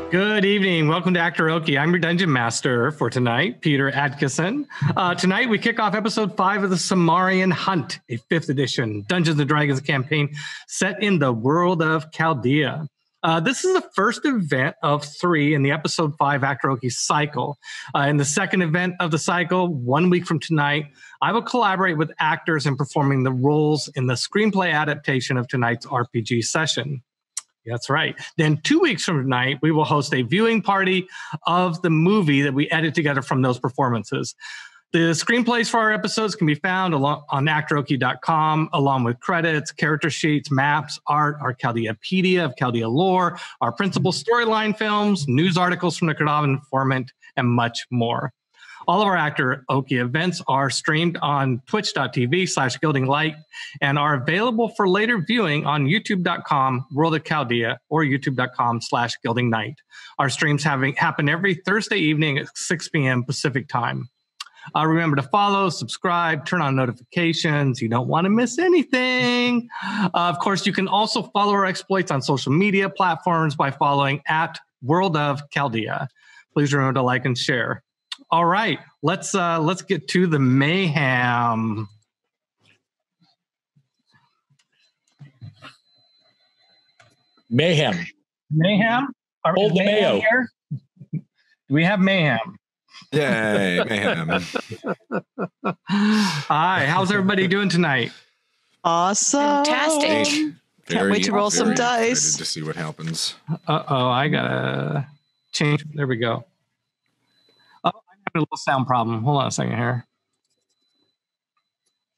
Good evening. Welcome to Actoroke. I'm your Dungeon Master for tonight, Peter Adkison. Tonight, we kick off episode 5 of the Somarrian Hunt, a 5th edition Dungeons & Dragons campaign set in the world of Chaldea. This is the first event of 3 in the episode 5 Actoroke cycle. In the second event of the cycle, 1 week from tonight, I will collaborate with actors in performing the roles in the screenplay adaptation of tonight's RPG session. That's right. Then 2 weeks from tonight, we will host a viewing party of the movie that we edit together from those performances. The screenplays for our episodes can be found on actoroke.com, along with credits, character sheets, maps, art, our Chaldeapedia of Chaldea lore, our principal storyline films, news articles from the Cardavan Informant, and much more. All of our Actoroke events are streamed on twitch.tv/Gilding Light and are available for later viewing on youtube.com, World of Chaldea, or youtube.com/Gilding Night. Our streams happen every Thursday evening at 6 p.m. Pacific time. Remember to follow, subscribe, turn on notifications. You don't want to miss anything. Of course, you can also follow our exploits on social media platforms by following at World of Chaldea. Please remember to like and share. All right, let's get to the mayhem. Mayhem. Hold the mayo. Here? We have mayhem. Yay, mayhem. Hi, how's everybody doing tonight? Awesome. Fantastic. Can't wait to roll some dice. To see what happens. Uh-oh, I gotta change. There we go. Oh, I'm having a little sound problem. Hold on a second here.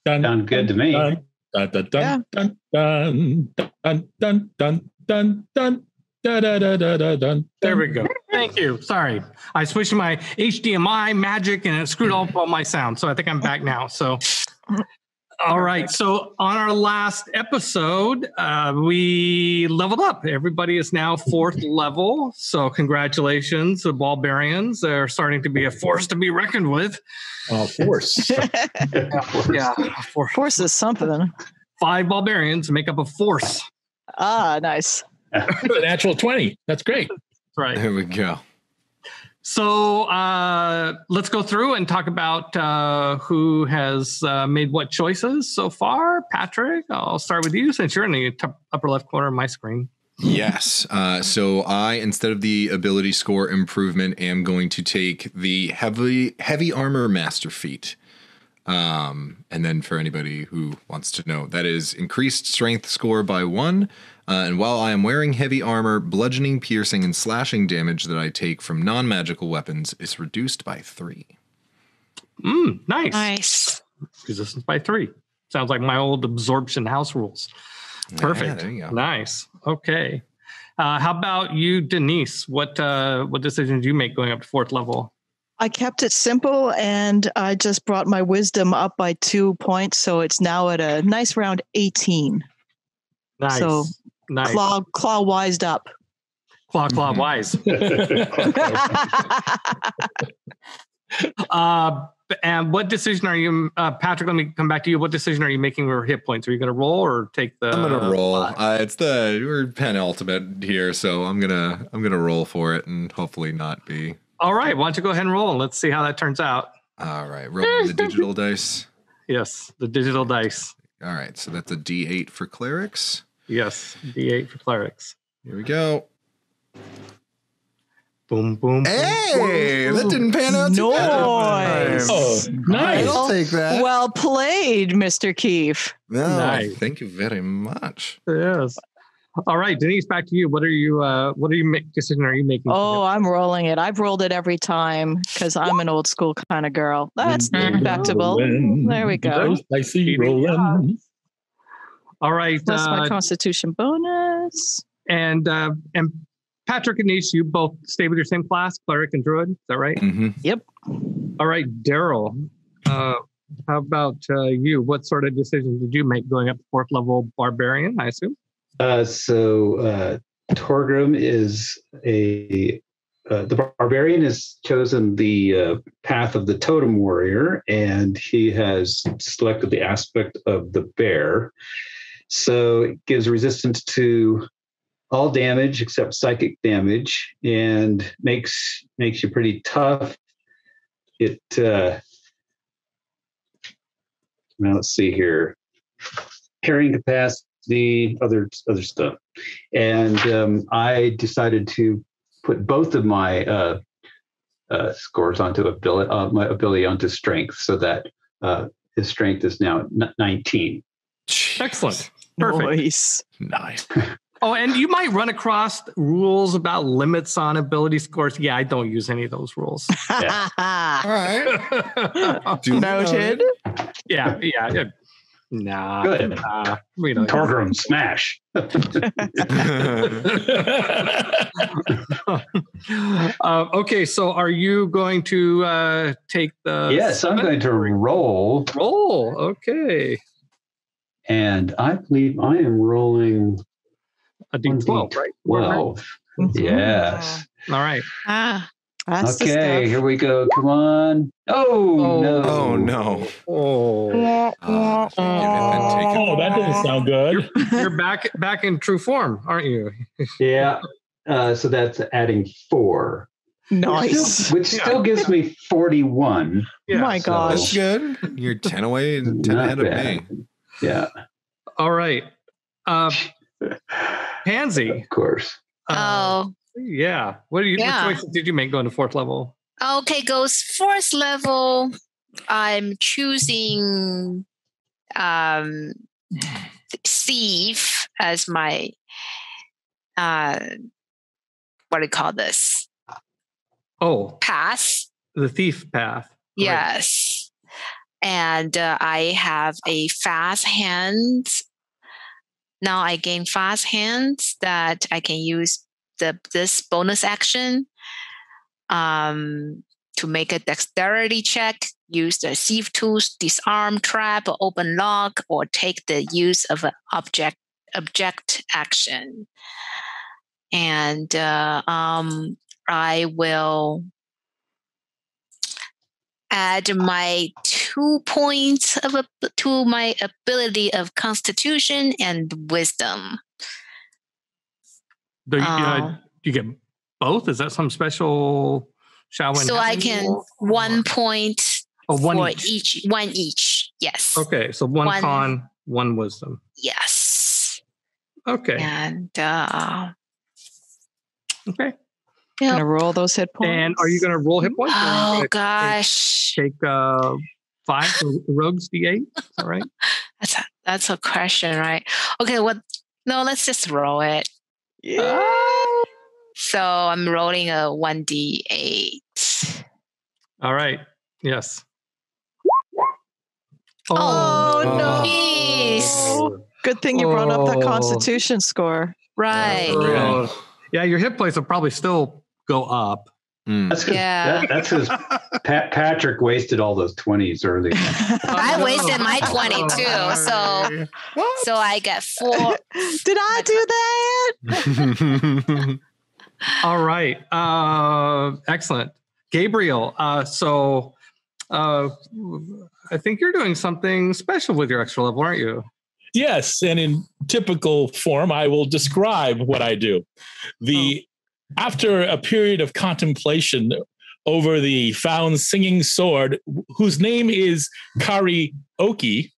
Sound good to me. Dun, dun, dun, dun, dun, dun, dun, dun, dun, dun, dun. Da, da, da, da, da, dun, there we go. Thank you. Sorry. I switched my HDMI magic and it screwed up all my sound. So I think I'm back now. So, all right. So on our last episode, we leveled up. Everybody is now 4th level. So congratulations to Barbarians. They're starting to be a force to be reckoned with. Force. Yeah. Force is something. 5 Barbarians make up a force. Ah, nice. A natural 20. That's great. That's right. There we go. So let's go through and talk about who has made what choices so far. Patrick, I'll start with you since you're in the upper left corner of my screen. Yes. So I, instead of the ability score improvement, am going to take the heavy armor master feat. And then for anybody who wants to know, that is increased strength score by 1. And while I am wearing heavy armor, bludgeoning, piercing, and slashing damage that I take from non-magical weapons is reduced by 3. Nice. Resistance by 3. Sounds like my old absorption house rules. Perfect. Yeah, there you go. Nice. Okay. How about you, Denise? What decision did you make going up to 4th level? I kept it simple and I just brought my wisdom up by 2 points. So it's now at a nice round 18. Nice. So nice. Claw wised up. Claw wise. And what decision are you, Patrick, let me come back to you. What decision are you making with hit points? Are you going to roll or take the... I'm going to roll. We're penultimate here, so I'm going to roll for it and hopefully not be... All right. Why don't you go ahead and roll and let's see how that turns out. All right. Roll the digital dice. Yes, the digital dice. All right. So that's a D8 for clerics. Yes, D8 for clerics. Here we go. Boom, boom. Hey, boom, that didn't pan out too bad. Nice. Oh, nice. I'll take that. Well played, Mr. Keeffe. No, Nice. Thank you very much. Yes. All right, Denise, back to you. What decision are you making? Oh, I'm rolling it. I've rolled it every time because I'm an old school kind of girl. That's debatable. There we go. I see you rolling. All right. Plus my Constitution bonus. And Patrick and Denise, you both stay with your same class, cleric and druid. Is that right? Mm-hmm. Yep. All right, Darrell. How about you? What sort of decision did you make going up to 4th level barbarian, I assume? So Torgrim is the barbarian has chosen the path of the totem warrior, and he has selected the aspect of the bear. So it gives resistance to all damage except psychic damage, and makes you pretty tough. It now let's see here, carrying capacity, other stuff, and I decided to put both of my scores onto my ability onto strength, so that his strength is now 19. Excellent. Perfect. Nice. Oh, and you might run across rules about limits on ability scores. Yeah, I don't use any of those rules. Yeah. All right. Noted. Yeah. Nah. Good. We don't. Torgrim, smash. Okay, so are you going to take the... Yes, I'm going to roll. Roll, okay. And I believe I am rolling a D12, right? 12. Yes. All right. That's okay, here we go. Come on. Oh, no. Oh, no. That didn't sound good. You're back in true form, aren't you? Yeah. So that's adding 4. Nice. Which still gives me 41. Yeah, my gosh. That's good. You're 10 away and 10 ahead of me. Yeah. All right. Pansy. Of course. Yeah. What choices did you make going to 4th level? Okay, goes 4th level. I'm choosing Thief as my what do you call this? Oh, path. The thief path. Yes. And I have a fast hand. Now I gain fast hands that I can use this bonus action to make a dexterity check, use the thief tools, disarm, trap, or open lock, or take the use of an object action. And I will add my 2 points to my ability of Constitution and Wisdom. Do you get both? Is that some special XiaoWen? So I can 1 point for each. One each. Yes. Okay, so one con, 1 wisdom. Yes. Okay. And okay. Yep. Gonna roll those hit points. And are you gonna roll hit points? Oh gosh. Take 5 for rogues D8. All right. That's a question, right? Okay. No, let's just roll it. Yeah. So I'm rolling a 1d8. All right. Yes. Oh no! Oh. Good thing you brought up that Constitution score. Right. Yeah, your hit points will probably still go up. That's because Patrick wasted all those 20s earlier. I wasted my 20 too, so I get 4. Did I do that? All right. Excellent. Gabriel, so I think you're doing something special with your extra level, aren't you? Yes, and in typical form, I will describe what I do. After a period of contemplation over the found singing sword, whose name is Karaoke,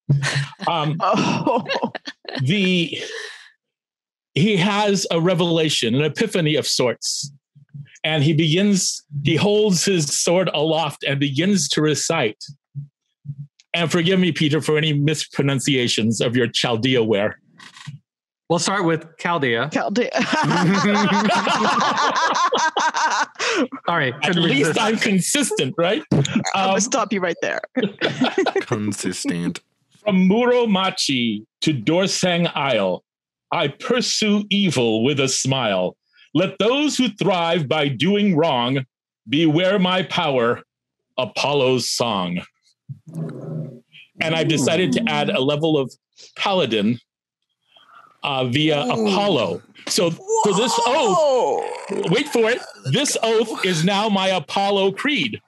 he has a revelation, an epiphany of sorts. And he holds his sword aloft and begins to recite. And forgive me, Peter, for any mispronunciations of your Chaldea ware. We'll start with Chaldea. All right. At least I'm consistent, right? I'm going to stop you right there. Consistent. From Muromachi to Dorsang Isle, I pursue evil with a smile. Let those who thrive by doing wrong beware my power, Apollo's song. And I've decided to add a level of paladin via Apollo. So for this oath, wait for it, this oath is now my Apollo creed.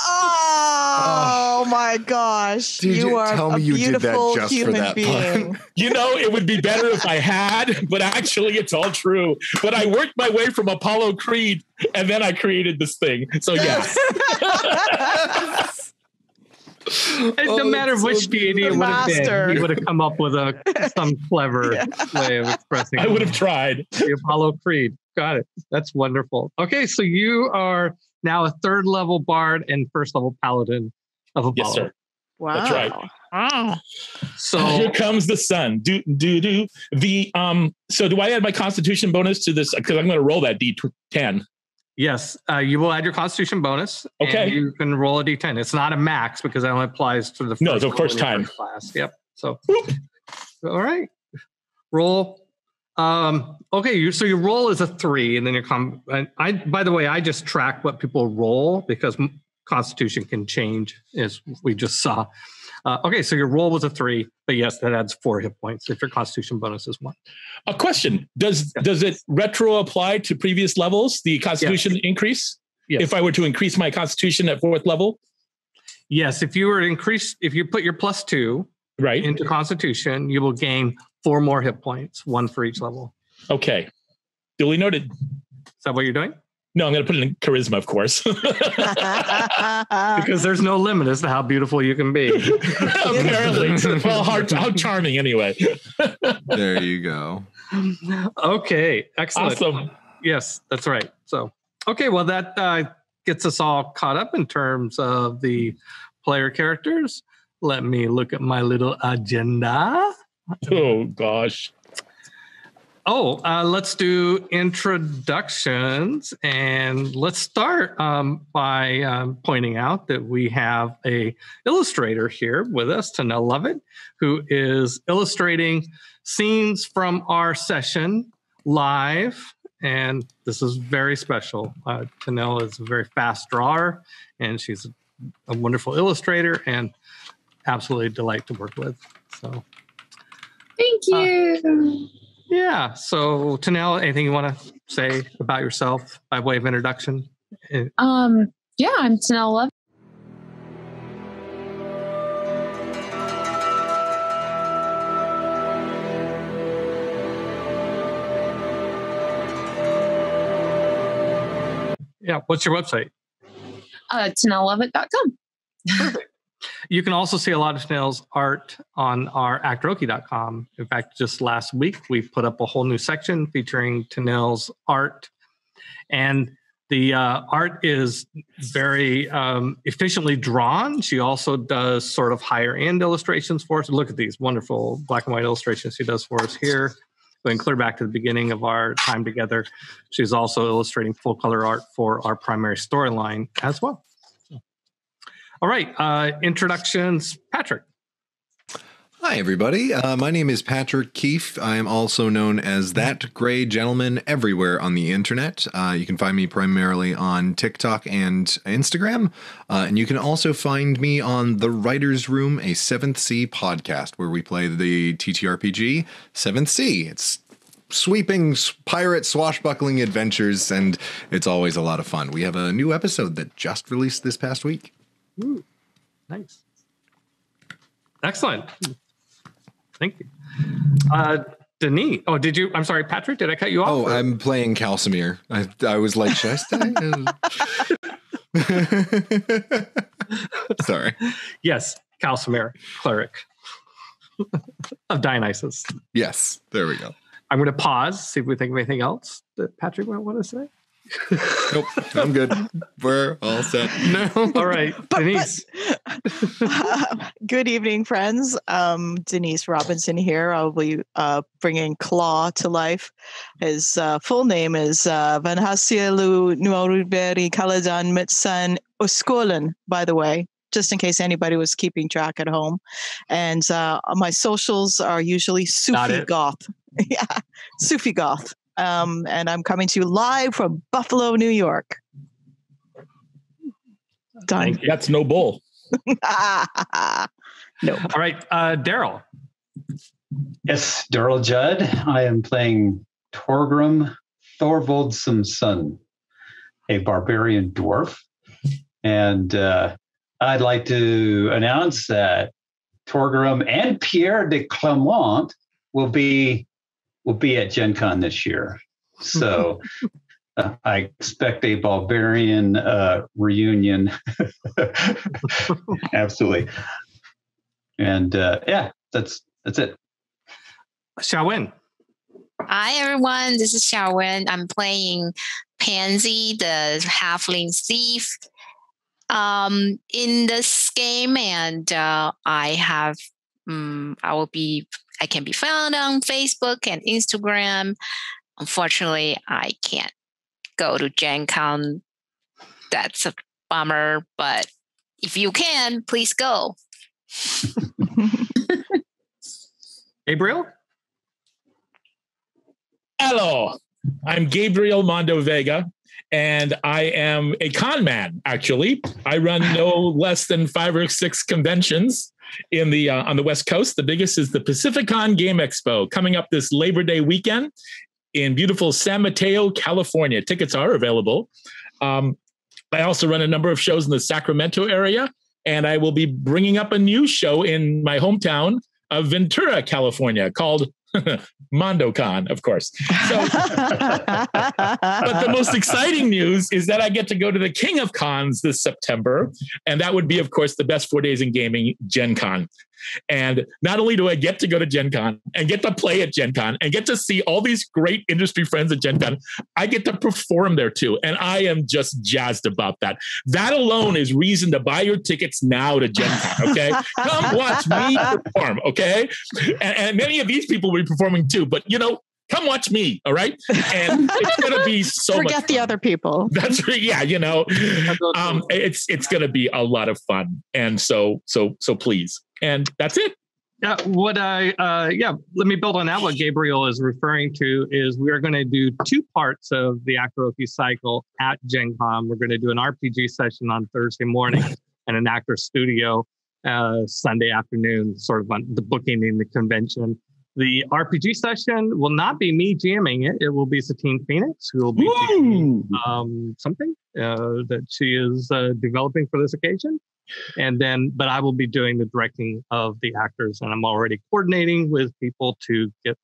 Oh my gosh. Dude, you are tell a me you did that beautiful just for human that being. pun. You know, it would be better if I had, but actually it's all true. But I worked my way from Apollo Creed and then I created this thing. So yes. No matter which deity it would have been, he would have come up with some clever way of expressing it. I would have tried. The Apollo Creed. Got it. That's wonderful. Okay, so you are now a 3rd level bard and 1st level paladin of Apollo. Yes, sir. Wow. That's right. Oh. So here comes the sun. Do. So do I add my Constitution bonus to this? Because I'm going to roll that D10. yes, you will add your Constitution bonus. Okay. And you can roll a D10. It's not a max because it only applies to the first, the first time class. Yep. So, all right. Roll. Okay. So your roll is a 3, and then your by the way, I just track what people roll because Constitution can change, as we just saw. Okay, so your roll was a 3, but yes, that adds 4 hit points if your Constitution bonus is 1. A question: Does it retro apply to previous levels? The Constitution increase? Yes. If I were to increase my Constitution at 4th level? Yes, if you put your +2 Right. into Constitution, you will gain 4 more hit points, 1 for each level. Okay. Duly noted. Is that what you're doing? No, I'm going to put it in charisma, of course. Because there's no limit as to how beautiful you can be. Apparently. Well, how charming anyway. There you go. Okay, excellent. Awesome. Yes, that's right. So, okay, well, that gets us all caught up in terms of the player characters. Let me look at my little agenda. Oh, gosh. Let's do introductions, and let's start by pointing out that we have a illustrator here with us, Tanel Lovett, who is illustrating scenes from our session live, and this is very special. Tanel is a very fast drawer, and she's a wonderful illustrator and absolutely a delight to work with. So, thank you. Yeah. So, Tanel, anything you want to say about yourself by way of introduction? Yeah, I'm Tanel Love. Yeah. What's your website? TanelLovett.com. Perfect. You can also see a lot of Tanel's art on our Actoroke.com. In fact, just last week, we put up a whole new section featuring Tanel's art. And the art is very efficiently drawn. She also does sort of higher end illustrations for us. Look at these wonderful black and white illustrations she does for us here. Going clear back to the beginning of our time together. She's also illustrating full color art for our primary storyline as well. All right, introductions, Patrick. Hi, everybody. My name is Patrick Keeffe. I am also known as That Gray Gentleman everywhere on the internet. You can find me primarily on TikTok and Instagram. And you can also find me on The Writer's Room, a 7th Sea podcast where we play the TTRPG 7th Sea. It's sweeping pirate swashbuckling adventures, and it's always a lot of fun. We have a new episode that just released this past week. Ooh, nice. Excellent. Thank you. Denise. Oh, I'm sorry, Patrick, did I cut you off? Oh, I'm playing Calcimere. I was like, should I stay? Sorry. Yes, Calcimere, cleric of Dionysus. Yes, there we go. I'm going to pause, see if we think of anything else that Patrick might want to say. Nope, I'm good. We're all set now. All right, Denise. Good evening, friends. Denise Robinson here. I'll be bringing Claw to life. His full name is Vanhasielu Nuoruberi Kaladan Mitsan Oskolan, by the way, just in case anybody was keeping track at home. And my socials are usually Sufi Goth. Yeah, Sufi Goth. And I'm coming to you live from Buffalo, New York. Done. That's no bull. No. All right, Darrell. Yes, Darrell Judd. I am playing Torgrim Thorvaldson's son, a barbarian dwarf. And I'd like to announce that Torgrim and Pierre de Clermont will be at Gen Con this year. So I expect a barbarian reunion. Absolutely. And that's it. XiaoWen. Hi, everyone. This is XiaoWen. I'm playing Pansy, the halfling thief, in this game, and I can be found on Facebook and Instagram. Unfortunately, I can't go to Gen Con. That's a bummer, but if you can, please go. Gabriel? Hello, I'm Gabriel Mondo Vega, and I am a con man, actually. I run no less than 5 or 6 conventions on the West Coast. The biggest is the Pacificon Game Expo coming up this Labor Day weekend in beautiful San Mateo, California. Tickets are available. I also run a number of shows in the Sacramento area, and I will be bringing up a new show in my hometown of Ventura, California, called MondoCon, of course. So, but the most exciting news is that I get to go to the King of Cons this September, and that would be, of course, the best 4 days in gaming, Gen Con. And not only do I get to go to Gen Con and get to play at Gen Con and get to see all these great industry friends at Gen Con, I get to perform there too. And I am just jazzed about that. That alone is reason to buy your tickets now to Gen Con, okay? Come watch me perform, okay? And many of these people will be performing too, but come watch me, all right? And it's going to be so much Forget the other people. That's right. Yeah, it's going to be a lot of fun. And so please. And that's it. Yeah, let me build on that. What Gabriel is referring to is we are going to do 2 parts of the Actoroke cycle at Gen Con. We're going to do an RPG session on Thursday morning and an actor studio Sunday afternoon, sort of on the booking in the convention. The RPG session will not be me GMing it. It will be Satine Phoenix, who will be GMing something that she is developing for this occasion. But I will be doing the directing of the actors, and I'm already coordinating with people to get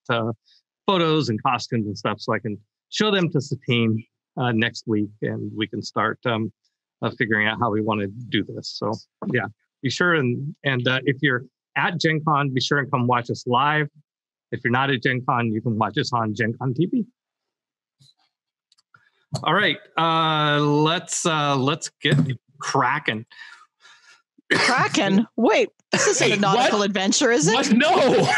photos and costumes and stuff so I can show them to Satine next week, and we can start figuring out how we want to do this. So yeah, be sure and if you're at Gen Con, be sure and come watch us live. If you're not at Gen Con, you can watch us on Gen Con TV. All right, let's get cracking. Kraken? Wait, this isn't a nautical adventure, is it? What? No.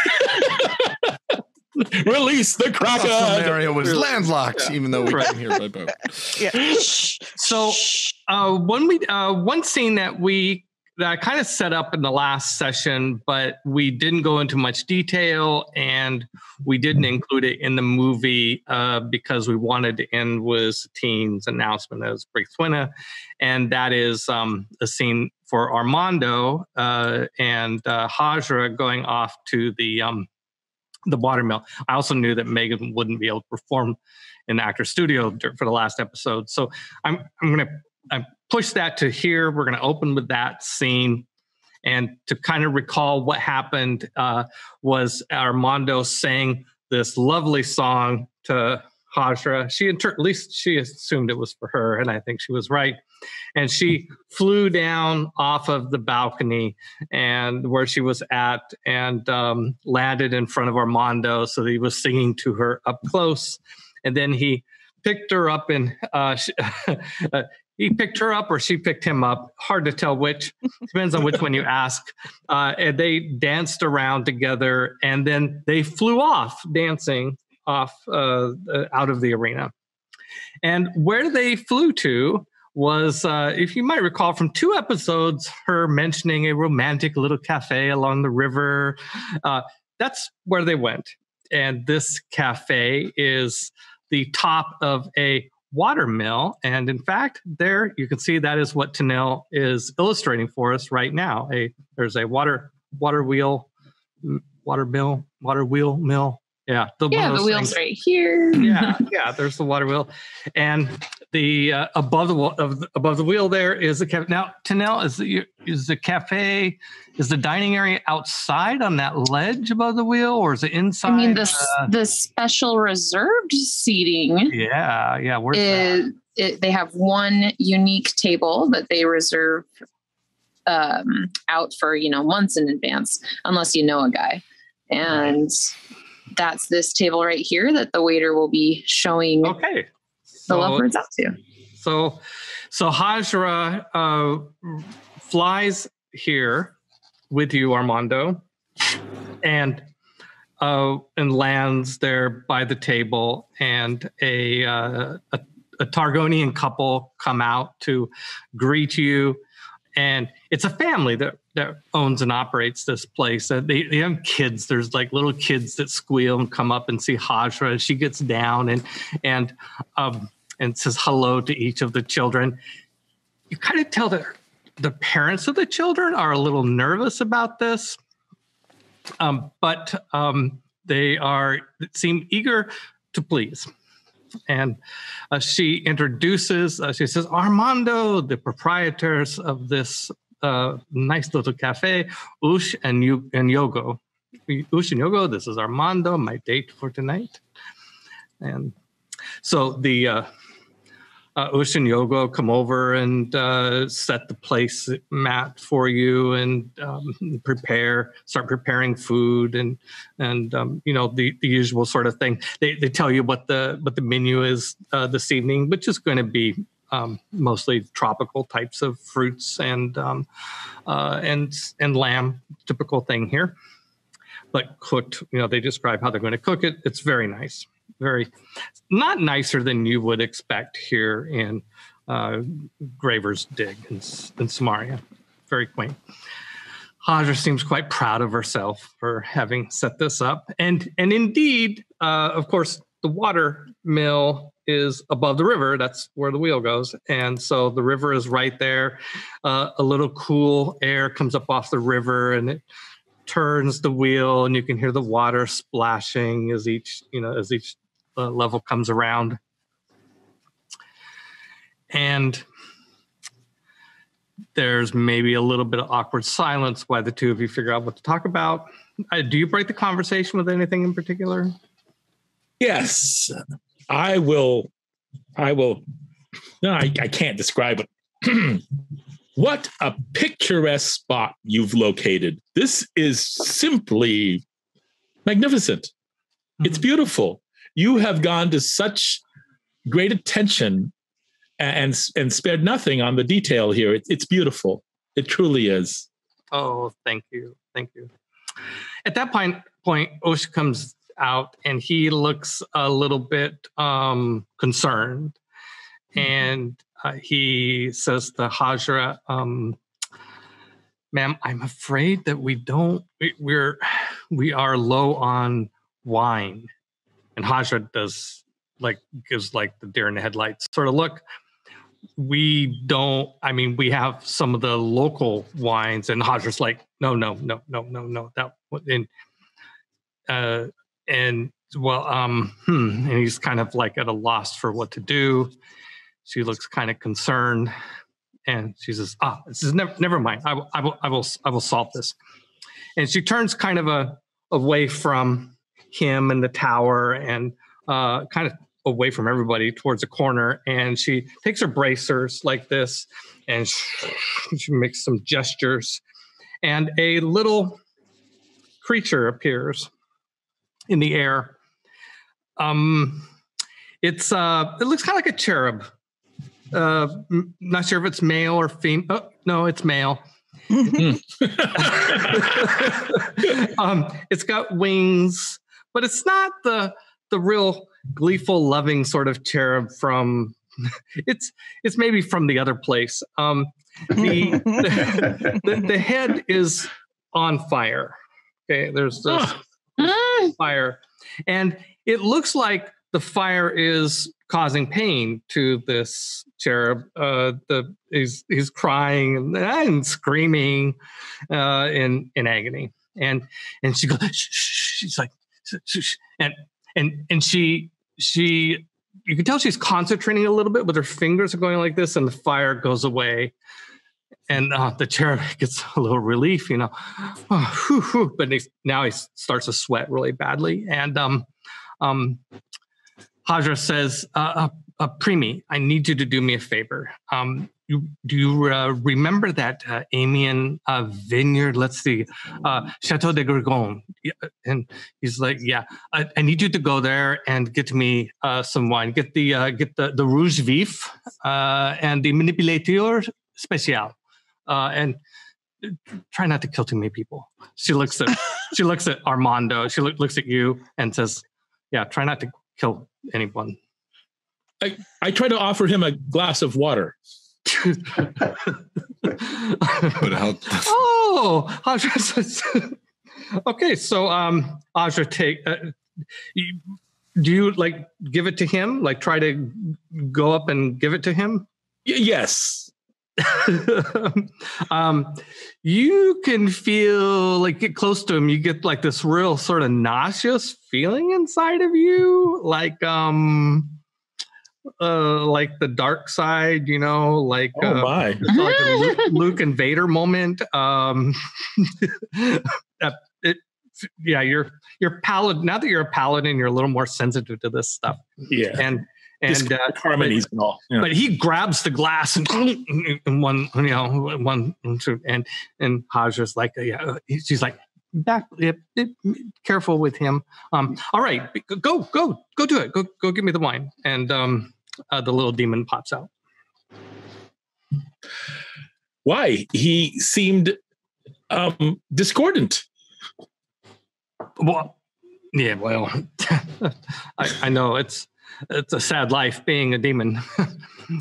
Release the Kraken. The area was landlocked, even though we came here by boat. Yeah. So one scene that I kind of set up in the last session, but we didn't go into much detail, and we didn't include it in the movie because we wanted to end with Satine's announcement as Breakthwinna, and that is a scene for Armando and Hajra going off to the watermill. I also knew that Megan wouldn't be able to perform in the actor studio for the last episode, so I'm going to push that to here. We're going to open with that scene, and to kind of recall what happened was Armando sang this lovely song to Hajra. At least she assumed it was for her, and I think she was right. And she flew down off of the balcony and where she was at, and landed in front of Armando, so that he was singing to her up close. And then he picked her up, and he picked her up or she picked him up. Hard to tell which. Depends on which one you ask. And they danced around together, and then they flew off, dancing off out of the arena. And where they flew to was, if you might recall from 2 episodes, her mentioning a romantic little cafe along the river. That's where they went. And this cafe is the top of a watermill. And in fact, there you can see that is what Tanel is illustrating for us right now. There's a water wheel mill. Yeah, the wheel's right here. yeah, there's the water wheel. And The above the wheel there is the cafe. Now, Tanel, is the cafe, is the dining area outside on that ledge above the wheel, or is it inside? I mean, the special reserved seating. Yeah. Where's that? They have one unique table that they reserve out for months in advance, unless you know a guy, and that's this table right here that the waiter will be showing. Okay. The lovebirds out to. So Hajra flies here with you, Armando, and lands there by the table, and a Targonian couple come out to greet you, and it's a family that owns and operates this place. They have kids. There's like little kids that squeal and come up and see Hajra. She gets down and says hello to each of the children. You kind of tell that the parents of the children are a little nervous about this, but they seem eager to please. And she introduces, she says, Armando, the proprietors of this nice little cafe, Ush and Yogo. Ush and Yogo, this is Armando, my date for tonight. And so the Ush and Yogo come over and set the place mat for you, and start preparing food, and the usual sort of thing. They tell you what the menu is this evening, which is going to be mostly tropical types of fruits and lamb, typical thing here, but cooked. They describe how they're going to cook it. It's very nice. Very not nicer than you would expect here in Graver's Dig in Somaria. Very quaint. Hajra seems quite proud of herself for having set this up. And indeed, of course, the water mill is above the river. That's where the wheel goes. And so the river is right there. A little cool air comes up off the river, and it turns the wheel, and you can hear the water splashing as each level comes around. And there's maybe a little bit of awkward silence while the two of you figure out what to talk about. Do you break the conversation with anything in particular? Yes, I will. No, I can't describe it. What a picturesque spot you've located. This is simply magnificent. It's beautiful. You have gone to such great attention and spared nothing on the detail here. It's beautiful. It truly is. Oh, thank you. Thank you. At that point, Osh comes out, and he looks a little bit concerned. And he says to Hajra, ma'am, I'm afraid that we are low on wine. And Hajra gives like the deer in the headlights sort of look. We have some of the local wines, and Hajra's like, no. And he's kind of like at a loss for what to do. She looks kind of concerned, and she says, this is never mind. I will solve this. And she turns kind of away from him and the tower, and kind of away from everybody towards a corner, and she takes her bracers like this, and she makes some gestures, and a little creature appears in the air. It looks kind of like a cherub. Not sure if it's male or female. Oh, no, it's male. It's got wings, but it's not the real gleeful, loving sort of cherub from. It's maybe from the other place. The head is on fire. Okay, there's this fire, and it looks like the fire is causing pain to this cherub. He's crying and screaming in agony, and she goes. She's like, and she you can tell she's concentrating a little bit, with her fingers are going like this, and the fire goes away. And the chair gets a little relief, Oh, whew, whew. But now he starts to sweat really badly. And Hajra says, Primi, I need you to do me a favor. Do you remember that Amiens vineyard? Let's see, Chateau de Gorgon. And he's like, yeah, I need you to go there and get me some wine. Get the Rouge Vif and the Manipulateur Spécial. And try not to kill too many people. She looks at Armando. She looks at you and says, yeah, try not to kill anyone. I try to offer him a glass of water. But how? Audra says, okay, so Audra, do you like give it to him? Like try to go up and give it to him? Yes. You can feel like get close to him. You get like this real sort of nauseous feeling inside of you, like the dark side, like my, like a Luke and Vader moment. You're paladin. Now that you're a paladin, you're a little more sensitive to this stuff. Yeah, and harmonies and all. Yeah. But he grabs the glass and one, and Hajra's like, she's like, back, careful with him. All right, go do it. Go give me the wine. And the little demon pops out. Why? He seemed discordant. Well, I know it's a sad life being a demon.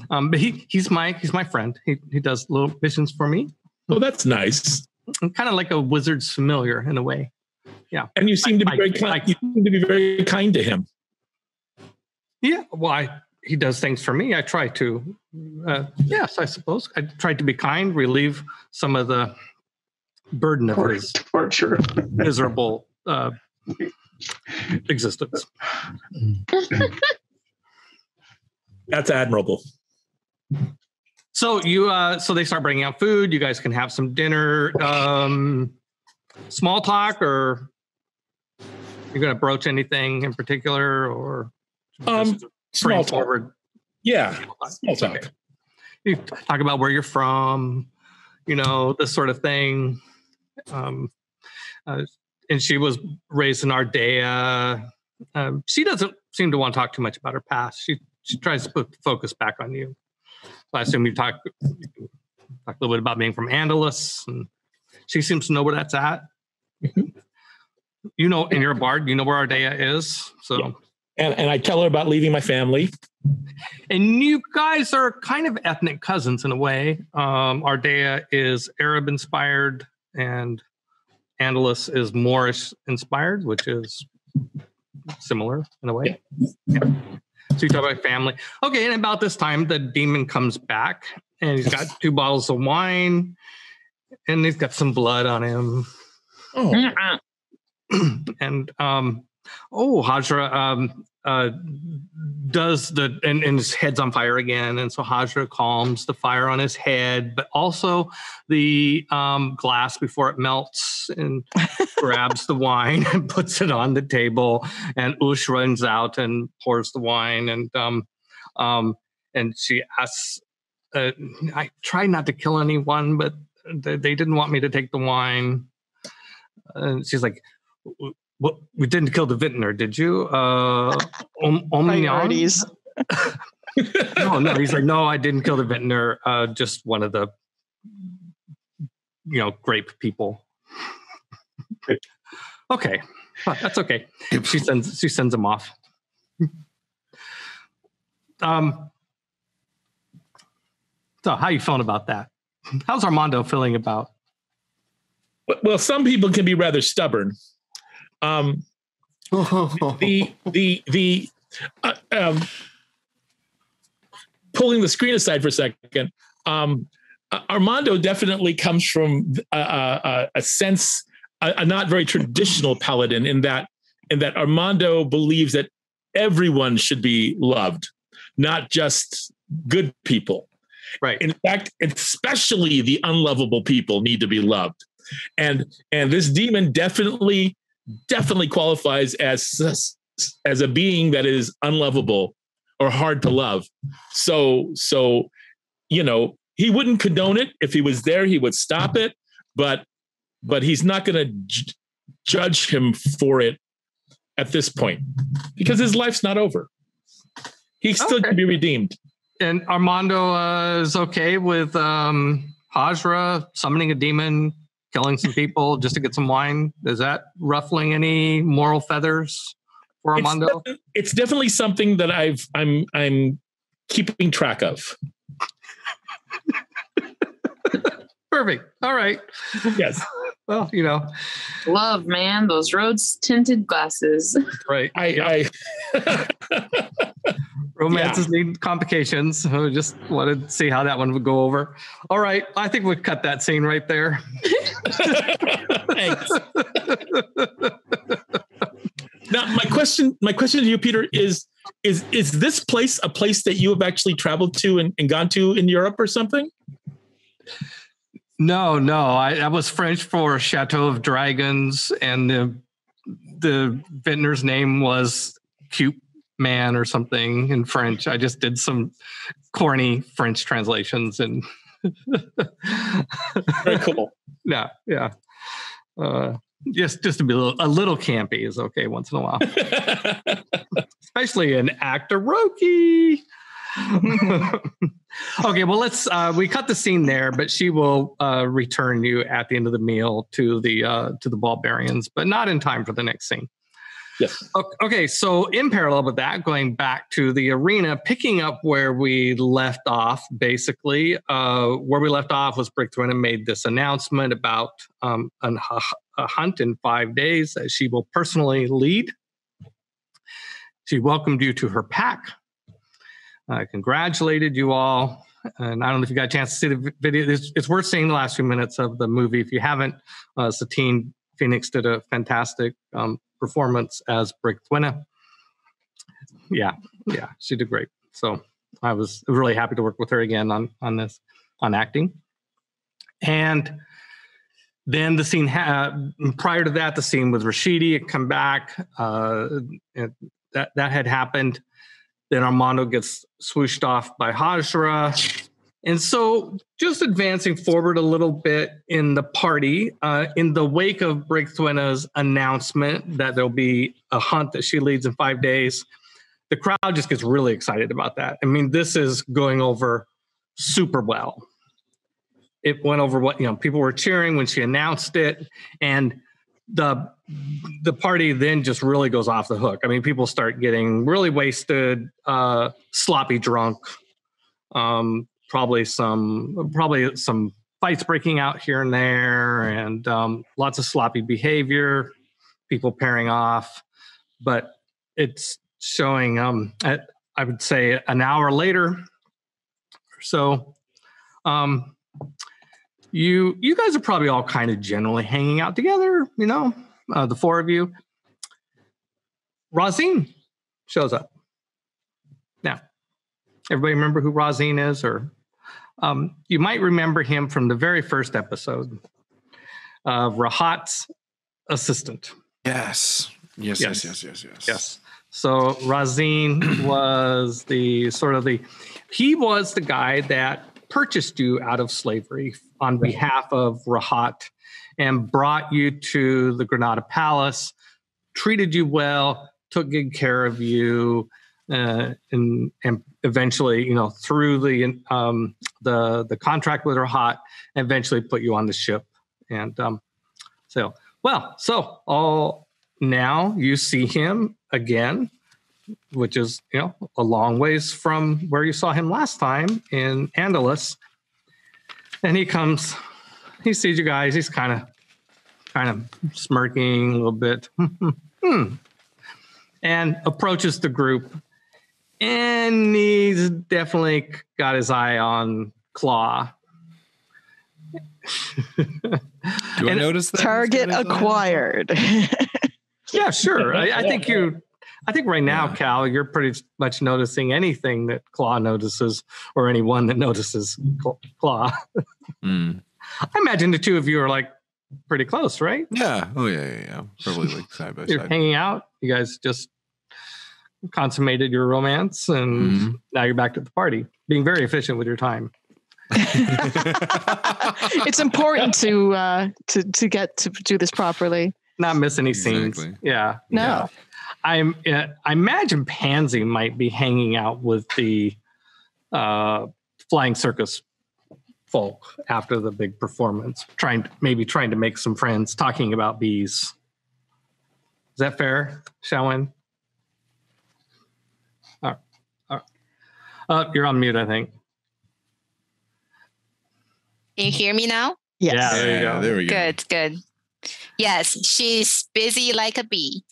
But he's my friend. He does little missions for me. Oh, that's nice. I'm kind of like a wizard's familiar in a way. Yeah. And you seem to be very kind. You seem to be very kind to him. Yeah. Well, he does things for me. I try to. Yes, I suppose I try to be kind, relieve some of the burden of his torture, miserable existence. That's admirable. So so they start bringing out food. You guys can have some dinner. Small talk, or you're going to broach anything in particular, or small talk. Forward? Yeah, small talk. Okay. You talk about where you're from, this sort of thing. And she was raised in Ardea. She doesn't seem to want to talk too much about her past. She tries to put the focus back on you. So I assume you talk a little bit about being from Andalus, and she seems to know where that's at. And you're a bard, you know where Ardea is. So, yeah. And I tell her about leaving my family. And you guys are kind of ethnic cousins in a way. Ardea is Arab inspired, and Andalus is Moorish inspired, which is similar in a way. Yeah. So you talk about family. Okay, and about this time, the demon comes back, and he's got 2 bottles of wine, and he's got some blood on him. Oh. And Hajra does and his head's on fire again, and so Hajra calms the fire on his head, but also the glass before it melts, and grabs the wine and puts it on the table, and Ush runs out and pours the wine, and she asks, I try not to kill anyone, but they didn't want me to take the wine. And she's like, well, we didn't kill the vintner, did you? Priorities. No, he's like, no, I didn't kill the vintner. Just one of the, grape people. Okay, well, that's okay. She sends him off. So how you feeling about that? How's Armando feeling about? Well, some people can be rather stubborn. Pulling the screen aside for a second, Armando definitely comes from a sense, a not very traditional paladin in that Armando believes that everyone should be loved, not just good people. Right. In fact, especially the unlovable people need to be loved. And this demon definitely qualifies as a being that is unlovable or hard to love. So he wouldn't condone it. If he was there, he would stop it, but he's not going to judge him for it at this point because his life's not over. He still can be redeemed. And Armando is okay with Hajra summoning a demon, killing some people just to get some wine. Is that ruffling any moral feathers for Armando? It's definitely something that I'm keeping track of. Perfect. All right. Yes. Well, Love, man, those rose tinted glasses. Right. I Romances need complications. I just wanted to see how that one would go over. All right. I think we'll cut that scene right there. Thanks. Now, my question to you, Peter, is this place a place that you have actually traveled to and gone to in Europe or something? No. I was French for Chateau of Dragons, and the vintner's name was Cute Man or something in French. I just did some corny French translations and very cool. Yeah. Just to be a little campy is okay once in a while, especially an Actoroke. Okay, well we cut the scene there, but she will return you at the end of the meal to the Bulgarians, but not in time for the next scene. Yes. Okay, so in parallel with that, going back to the arena, picking up where we left off, basically, where we left off was Brigtwin made this announcement about a hunt in 5 days that she will personally lead. She welcomed you to her pack. Congratulated you all. And I don't know if you got a chance to see the video. It's worth seeing the last few minutes of the movie. If you haven't, Satine Phoenix did a fantastic performance as Brigtwin. Yeah, she did great. So I was really happy to work with her again on acting. And then the scene, prior to that, the scene with Rashidi had come back. That had happened. Then Armando gets swooshed off by Hajra. And so just advancing forward a little bit in the party, in the wake of Brigtwin's announcement that there'll be a hunt that she leads in 5 days, the crowd just gets really excited about that. I mean, this is going over super well. It went over what, people were cheering when she announced it. And the party then just really goes off the hook. I mean, people start getting really wasted, sloppy drunk, probably some fights breaking out here and there, and lots of sloppy behavior, people pairing off. But it's showing, I would say, an hour later or so. You guys are probably all kind of generally hanging out together, the four of you. Razine shows up. Now, everybody remember who Razine is? Or you might remember him from the very first episode of Rahat's assistant. Yes. So Razine was he was the guy that purchased you out of slavery on behalf of Rahat and brought you to the Granada Palace, treated you well, took good care of you, and eventually, through the contract with Rahat, eventually put you on the ship. And so now you see him again, which is, a long ways from where you saw him last time in Andalus. And he sees you guys. He's kind of smirking a little bit and approaches the group. And he's definitely got his eye on Claw. Do I notice that? Target acquired. Yeah, sure. I think you I think right now, Cal, you're pretty much noticing anything that Claw notices, or anyone that notices Claw. Mm. I imagine the two of you are like pretty close, right? Yeah. Oh, yeah. Probably like side by You're side. hanging out. You guys just consummated your romance, and now you're back at the party, being very efficient with your time. It's important to get to do this properly. Not miss any scenes. Exactly. Yeah. No. I imagine Pansy might be hanging out with the flying circus folk after the big performance, trying to make some friends, talking about bees. Is that fair, XiaoWen? All right. You're on mute, I think. Can you hear me now? Yes. Yeah, there you go. There we go. Good. Yes, she's busy like a bee.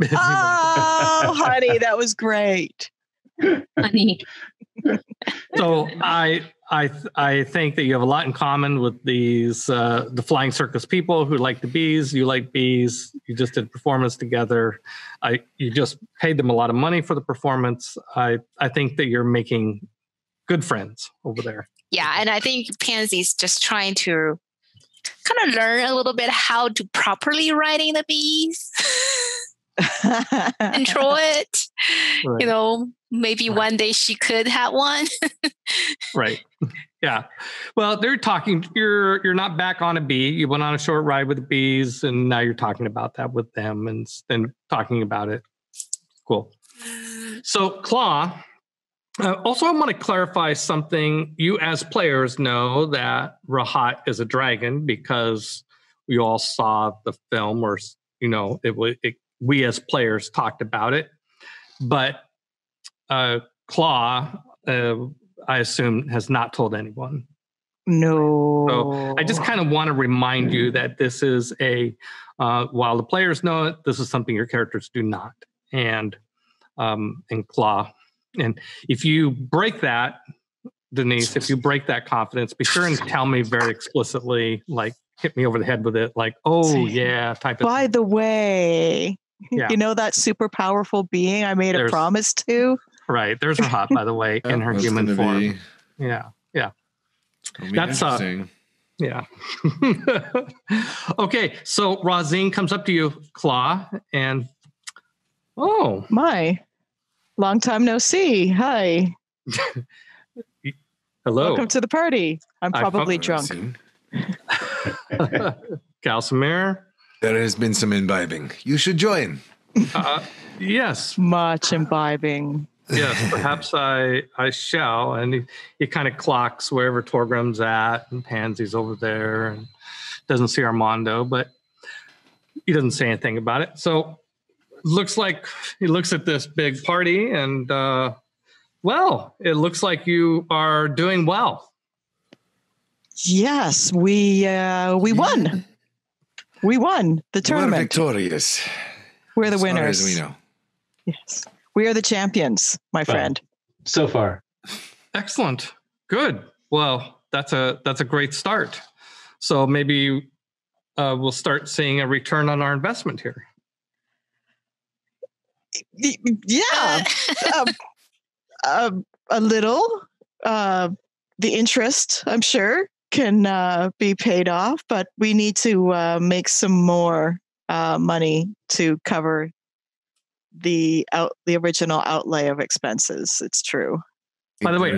Oh, honey, that was great. Honey. So I think that you have a lot in common with these the flying circus people who like the bees. You like bees. You just did performance together. You just paid them a lot of money for the performance. I think that you're making good friends over there. Yeah, and I think Pansy's just trying to kind of learn a little bit how to properly riding the bees. Control it. Right. You know, maybe one day she could have one. Right. Yeah. Well, they're talking. You're not back on a bee. You went on a short ride with the bees, and now you're talking about that with them, and then talking about it. Cool. So, Claw. Also, I want to clarify something. You, as players, know that Rahat is a dragon because we all saw the film, or we as players talked about it. But Claw, I assume, has not told anyone. No. So I just kind of want to remind you that this is while the players know it, this is something your characters do not. And Claw. And if you break that, Denise, if you break that confidence, be sure and tell me very explicitly, like hit me over the head with it, like, oh yeah, type of By thing. the way, you know that super powerful being I made a promise to? Right. There's Rahat, by the way, in her human form. Yeah. That's interesting. Yeah. Okay. So Razine comes up to you, Claw, and my. Long time no see. Hi. Hello. Welcome to the party. I'm probably drunk. Calsamere. There has been some imbibing. You should join. Yes. Much imbibing. Yes, perhaps I shall. And he kind of clocks wherever Torgrim's at, and Pansy's over there, and doesn't see Armando, but he doesn't say anything about it. So looks like he looks at this big party, and it looks like you are doing well. Yes, we won. We won the tournament. We're victorious. We're the as winners. Far as we know. Yes, we are the champions, my friend. So far, excellent, good. Well, that's a great start. So maybe we'll start seeing a return on our investment here. Yeah, a little. The interest, I'm sure, can be paid off, but we need to make some more money to cover the original outlay of expenses. It's true. By the way,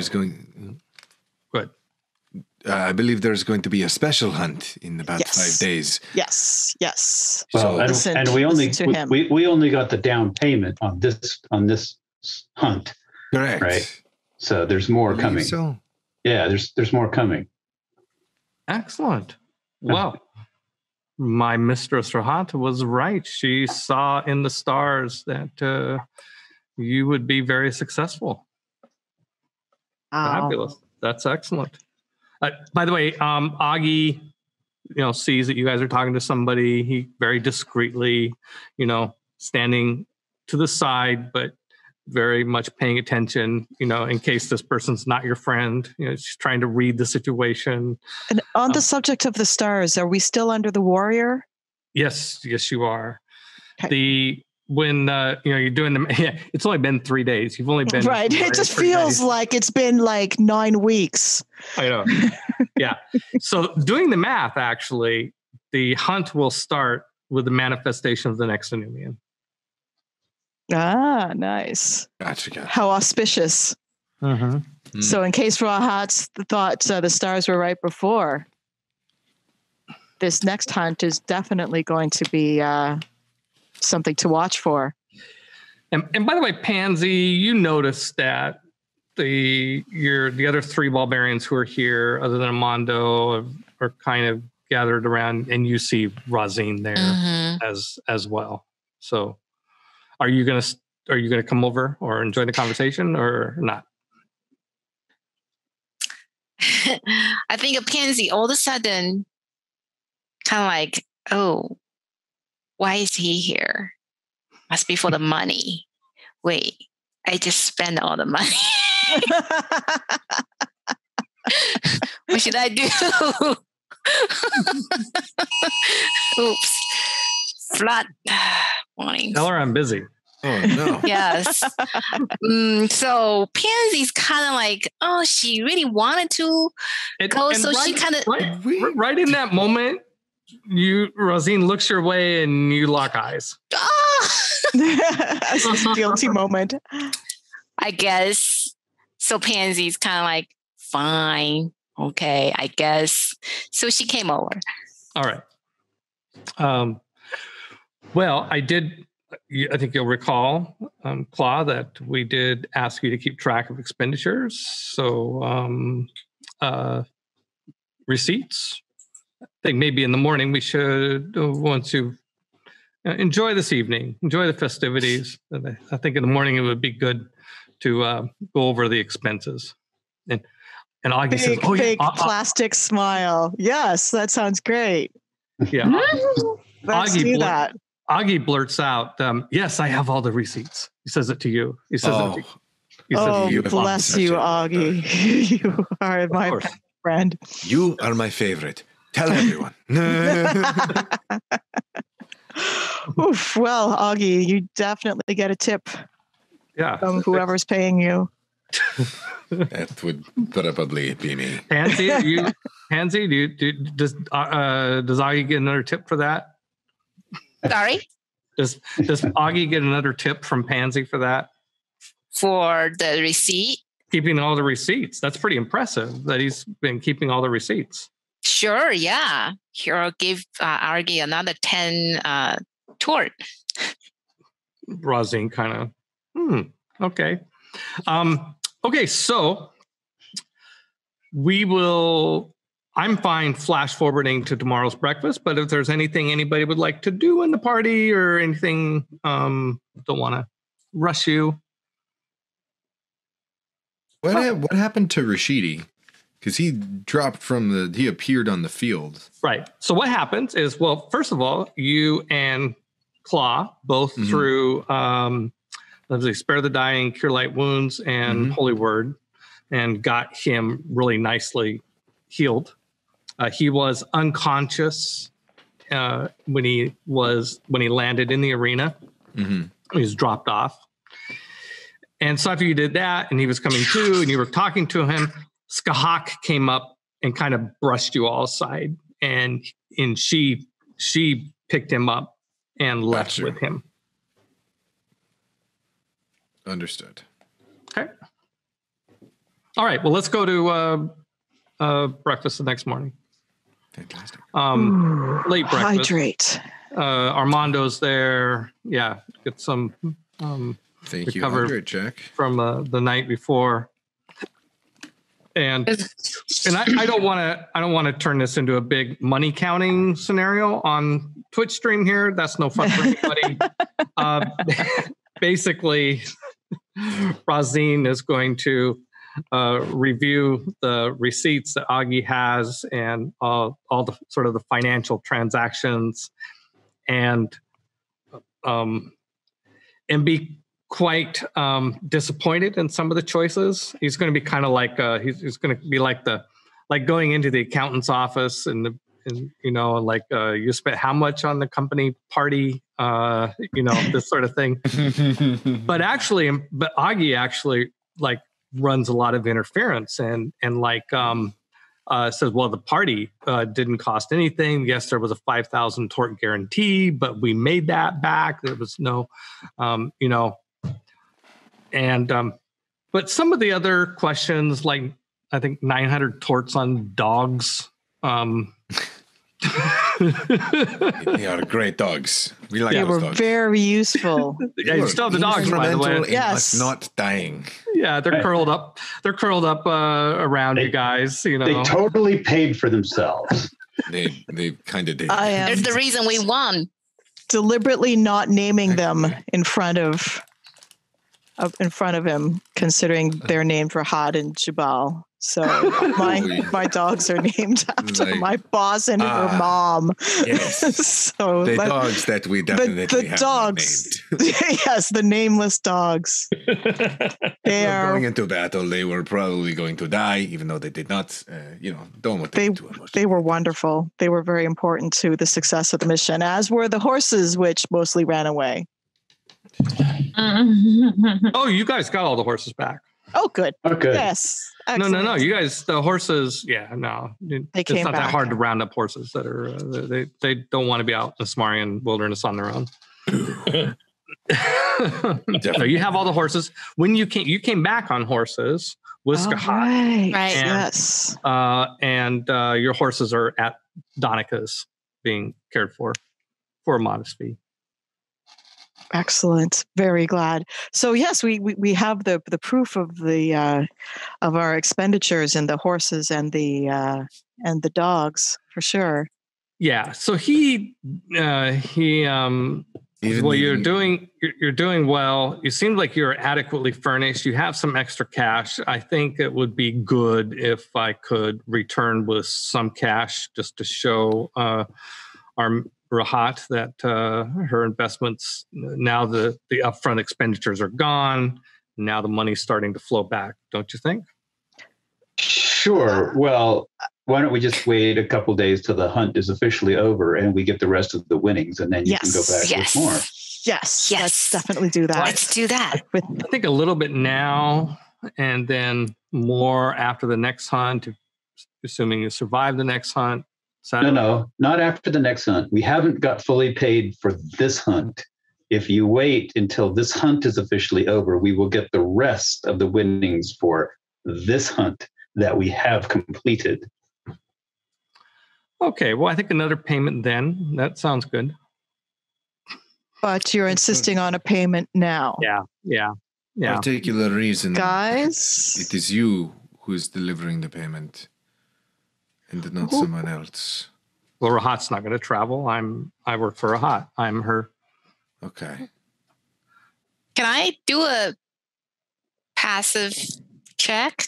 good. I believe there's going to be a special hunt in about 5 days. Yes. Well, and we only got the down payment on this hunt. Correct. Right. So there's more coming. So. Yeah, there's more coming. Excellent. Well, my mistress Rahat was right. She saw in the stars that you would be very successful. Fabulous. That's excellent. By the way, Augie, sees that you guys are talking to somebody. He very discreetly, standing to the side, but very much paying attention, in case this person's not your friend. She's trying to read the situation. And on the subject of the stars, are we still under the warrior? Yes, you are. Okay. when you're doing them, it's only been 3 days. You've only been right. It just feels like it's been like 9 weeks. I know. Yeah. So doing the math, actually, the hunt will start with the manifestation of the next Anumian. Ah, nice. Gotcha. How auspicious. Mm-hmm. So in case Raw Hats thought the stars were right before, this next hunt is definitely going to be something to watch for. And by the way, Pansy, you noticed that the other 3 Bulbarians who are here, other than Mondo, are kind of gathered around, and you see Razine there as well. So, are you gonna come over or enjoy the conversation or not? I think a Pansy all of a sudden kind of like, oh, why is he here? Must be for the money. Wait, I just spent all the money. What should I do? Oops. Flat warning. Tell her I'm busy. Oh, no. Yes. So Pansy's kind of like, oh, she really wanted to go. So she kind of... Right in that moment, Rosine looks your way and you lock eyes. That's a guilty moment. I guess. So Pansy's kind of like, fine. Okay, I guess. So she came over. All right. Well, I think you'll recall, Claw, that we did ask you to keep track of expenditures. So receipts. I think maybe in the morning we should want to enjoy this evening, enjoy the festivities. I think in the morning it would be good to go over the expenses. And Augie says, "Oh, big plastic smile. Yes, that sounds great. Yeah, Let's do that." Augie blurts out, "Yes, I have all the receipts." He says it to you. He says it to you. Oh, bless you, Augie. You are my friend. You are my favorite. Tell everyone. Oof. Well, Augie, you definitely get a tip. Yeah. From whoever's paying you. That would probably be me. Pansy, does Augie get another tip for that? Sorry? Does Augie get another tip from Pansy for that? For the receipt? Keeping all the receipts. That's pretty impressive that he's been keeping all the receipts. Sure, yeah. Here, I'll give Augie another 10 tort. Rosine kind of, okay. Okay, so I'm fine flash forwarding to tomorrow's breakfast, but if there's anything anybody would like to do in the party or anything, don't want to rush you. What happened to Rashidi? Because he appeared on the field. Right. So what happens is, well, first of all, you and Claw both through Spare the Dying, Cure Light Wounds, and Holy Word, and got him really nicely healed. He was unconscious when he landed in the arena. He was dropped off. And so after you did that, and he was coming to, and you were talking to him, Skahak came up and kind of brushed you all aside, and she picked him up and left with him. Understood. Okay. All right. Well, let's go to breakfast the next morning. Fantastic. Late breakfast. Hydrate. Armando's there. Yeah. Get some Thank you. recover check from the night before. And I don't want to turn this into a big money counting scenario on Twitch stream here. That's no fun for anybody. Basically, Rosine is going to review the receipts that Augie has and all the sort of the financial transactions, and be quite disappointed in some of the choices. He's going to be kind of like he's going to be like going into the accountant's office and you spent how much on the company party this sort of thing. But Augie actually like runs a lot of interference and says, well, the party didn't cost anything. Yes, there was a 5,000 tort guarantee, but we made that back. There was no, but some of the other questions, like I think 900 torts on dogs. They are great dogs. We like they those were dogs. very useful. Yeah, you still have the dogs, by the way. Yes. Not dying. Yeah, they're curled up. They're curled up around you guys. They totally paid for themselves. They kind of did. There's the reason we won. Deliberately not naming them in front of him, considering they're named Rahat and Jabal. So my dogs are named after my boss and her mom. Yes. So the dogs that we definitely the dogs. Yes, the nameless dogs. They are going into battle. They were probably going to die, even though they did not. Don't want to be too emotional. They were wonderful. They were very important to the success of the mission, as were the horses, which mostly ran away. Oh, you guys got all the horses back. Oh, good. Okay. Yes. Excellent. No. You guys, the horses. Yeah, no. They came it's not back. that hard to round up horses that are. They don't want to be out in the Somarrian wilderness on their own. So you have all the horses. When you came back on horses with Skahat. Right. Yes. And your horses are at Donica's being cared for a modest fee. Excellent. Very glad. So yes, we have the proof of the of our expenditures in the horses and the dogs for sure. Yeah. So you're doing well. You seem like you're adequately furnished. You have some extra cash. I think it would be good if I could return with some cash just to show our Rahat that her investments, now the upfront expenditures are gone. Now the money's starting to flow back, don't you think? Sure. Well, why don't we just wait a couple days till the hunt is officially over and we get the rest of the winnings, and then you can go back with more. Yes. Let's definitely do that. Let's do that. I think a little bit now and then more after the next hunt, assuming you survive the next hunt. No, not after the next hunt. We haven't got fully paid for this hunt. If you wait until this hunt is officially over, we will get the rest of the winnings for this hunt that we have completed. Okay, well, I think another payment then. That sounds good. But you're insisting on a payment now. Yeah. Particular reason. Guys? It is you who is delivering the payment. And not someone else. Well, Rahat's not going to travel. I work for Rahat. I'm her. Okay. Can I do a passive check?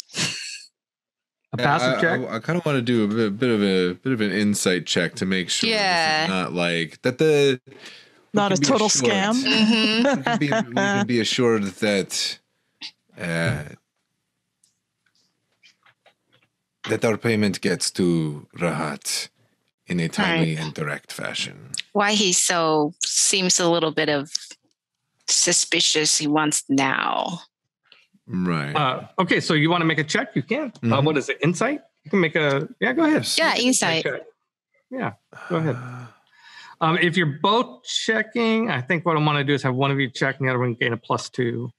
A passive check? I kind of want to do a bit of an insight check to make sure this is not like that not a total scam. Mm-hmm. we can be assured that that our payment gets to Rahat in a timely and direct fashion. Why he seems a little bit of suspicious. He wants now. Right. Okay, so you want to make a check? You can. Mm-hmm. What is it? Insight? You can make a. Yeah, go ahead. Yeah, insight. Yeah, go ahead. If you're both checking, I think what I want to do is have one of you check and the other one gain a +2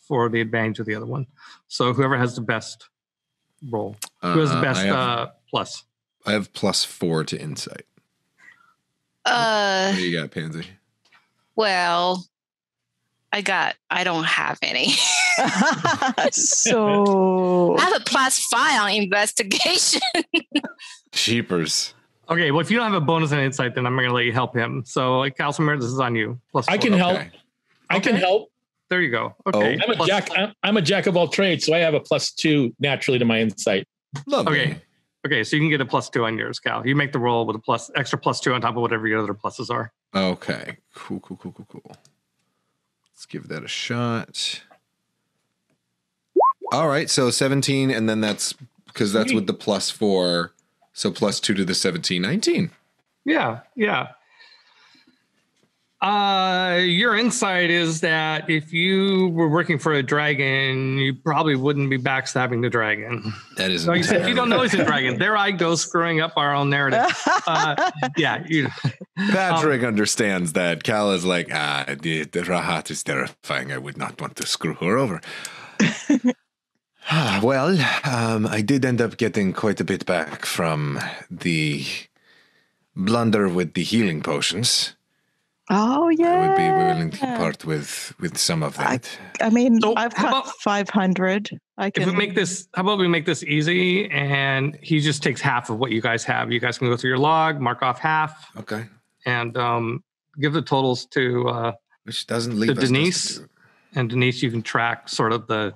for the advantage of the other one. So whoever has the best roll. Who has the best plus? I have +4 to insight. What do you got, Pansy? Well, I don't have any. So I have a +5 on investigation. Cheapers. Okay, well, if you don't have a bonus on insight, then I'm going to let you help him. So, like, Calcimer, this is on you. +4. I can help. I can help. There you go. Okay. I'm a jack of all trades, so I have a +2 naturally to my insight. Lovely. Okay, so you can get a +2 on yours, Cal. You make the roll with a extra +2 on top of whatever your other pluses are. Okay. Cool. Let's give that a shot. All right, so 17, and then that's because that's with the +4. So +2 to the 17, 19. Yeah. Your insight is that if you were working for a dragon, you probably wouldn't be backstabbing the dragon. That is. So you don't know he's a dragon. There I go screwing up our own narrative. Patrick understands that. Cal is like, the Rahat is terrifying. I would not want to screw her over. Well, I did end up getting quite a bit back from the blunder with the healing potions. Oh, yeah. I would be willing to part with some of that. I mean, So I've how got about- 500. I can. If we make this, how about we make this easy and he just takes half of what you guys have. You guys can go through your log, mark off half, Okay. and give the totals to Which doesn't leave us Denise. And Denise, you can track sort of the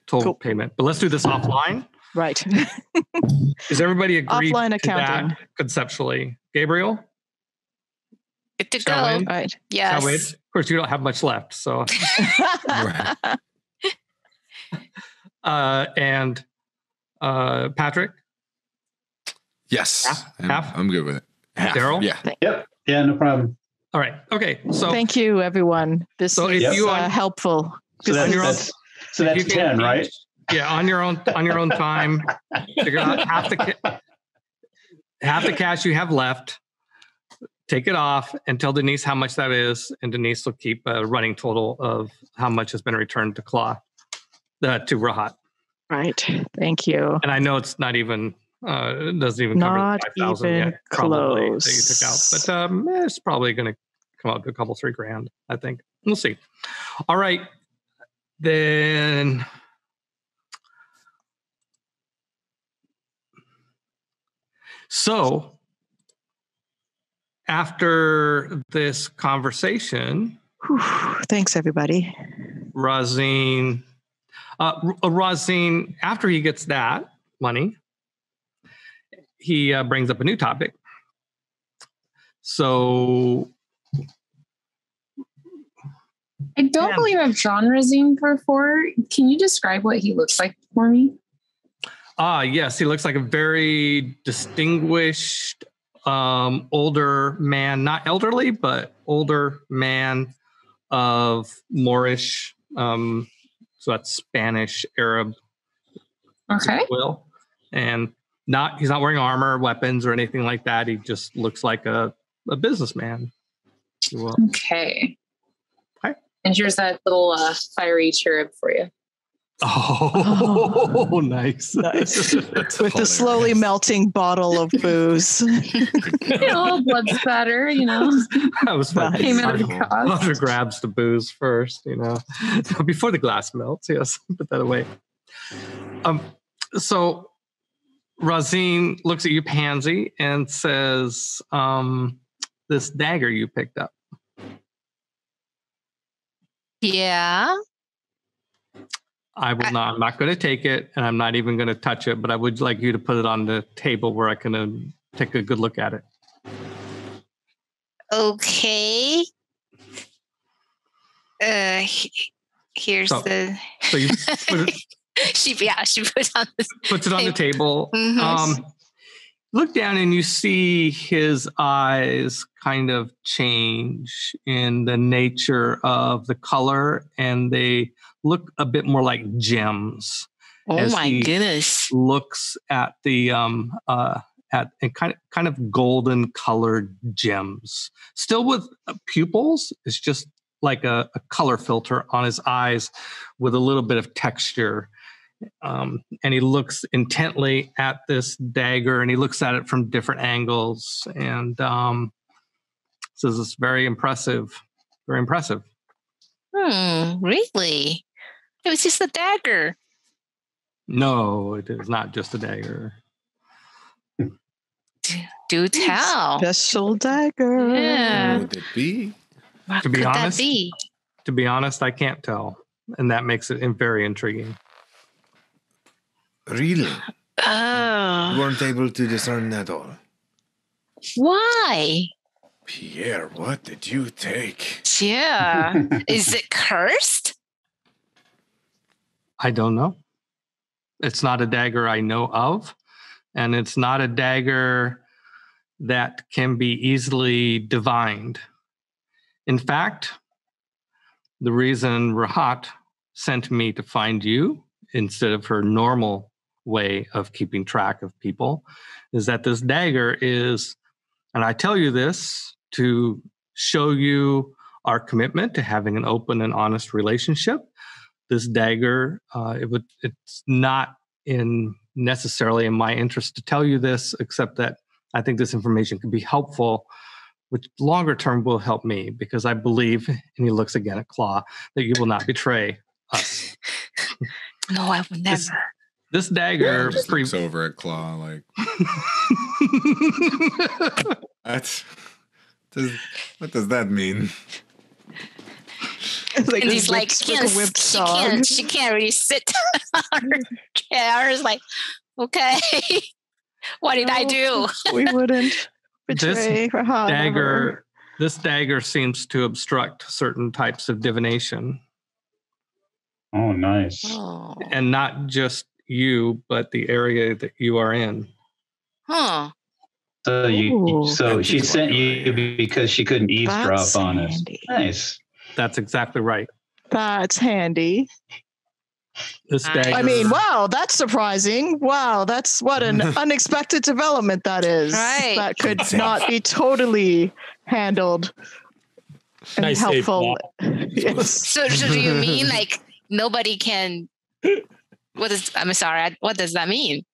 total payment. But let's do this offline. Right. Does everybody agree Offline to accounting. that conceptually? Gabriel? Good to Chaldea? go. Right. Yes. Chaldea? Of course, you don't have much left. So, Right. and Patrick? Yes. Half? I'm good with it. Half. Darrell? Yeah. Yep. Yeah, no problem. All right. Okay. So, Thank you, everyone. This So if is you helpful. So On your own- that's so that's you can 10, right? Yeah, on your own time. Figure out half the cash you have left. Take it off and tell Denise how much that is, and Denise will keep a running total of how much has been returned to to Rahat. Right. Thank you. And I know it's not even it doesn't even cover Not the 5,000 even yet, probably, that you took close. out. But it's probably going to come out to a couple $3,000, I think. We'll see. All right, then. So, after this conversation, Whew. Thanks, everybody. Razine, after he gets that money, he brings up a new topic. So, I don't believe I've drawn Razine before. Can you describe what he looks like for me? yes, he looks like a very distinguished older man, not elderly, but older man of Moorish, so that's Spanish, Arab, Okay. if you will. And he's not wearing armor, weapons, or anything like that. He just looks like a businessman, if you will. Okay. Hi. And here's that little fiery cherub for you. Oh, nice. Nice. That's With the slowly hilarious. melting bottle of booze. A little blood spatter, you know. That was fun. Came out of the Roger cost. grabs the booze first, before the glass melts. Yes, put that away. So Razine looks at you, Pansy, and says, "This dagger you picked up." Yeah. I'm not going to take it, and I'm not even going to touch it. But I would like you to put it on the table where I can take a good look at it. Okay. Here's So- the. So you put it, she puts on this. puts it on the table. Mhm. Look down and you see his eyes kind of change in the nature of the color, and they look a bit more like gems. Oh as my he goodness. Looks at the at a kind of golden colored gems, still with pupils. It's just like a color filter on his eyes with a little bit of texture. And he looks intently at this dagger, and he looks at it from different angles, and says it's very impressive, very impressive. Really? It was just a dagger. No, it is not just a dagger. Do tell. Special dagger. Yeah. Would it be? What To be could honest- that be? To be honest, I can't tell, and that makes it very intriguing. Really? You Oh. weren't able to discern at all. Why? Pierre, what did you take? Yeah. Is it cursed? I don't know. It's not a dagger I know of, and it's not a dagger that can be easily divined. In fact, the reason Rahat sent me to find you instead of her normal way of keeping track of people is that this dagger is, and I tell you this to show you our commitment to having an open and honest relationship. This dagger, it's not necessarily in my interest to tell you this, except that I think this information could be helpful, which longer term will help me, because I believe, and he looks again at Claw, that you will not betray us. No, I will never. This dagger just looks over at Claw like, what does that mean? And he's like, she can't really sit on her chair. It's like, okay, what did I do? We wouldn't betray Rahat. Dagger. This dagger seems to obstruct certain types of divination. Oh, nice. Oh. And not just you, but the area that you are in. Huh. So she sent you because she couldn't eavesdrop That's on us. handy. Nice. That's exactly right. That's handy. This dagger. I mean, wow, that's surprising. Wow, that's what an unexpected development that is. Right. That could not be totally handled and Nice helpful. save, Yes. So do you mean like nobody can? I'm sorry. What does that mean?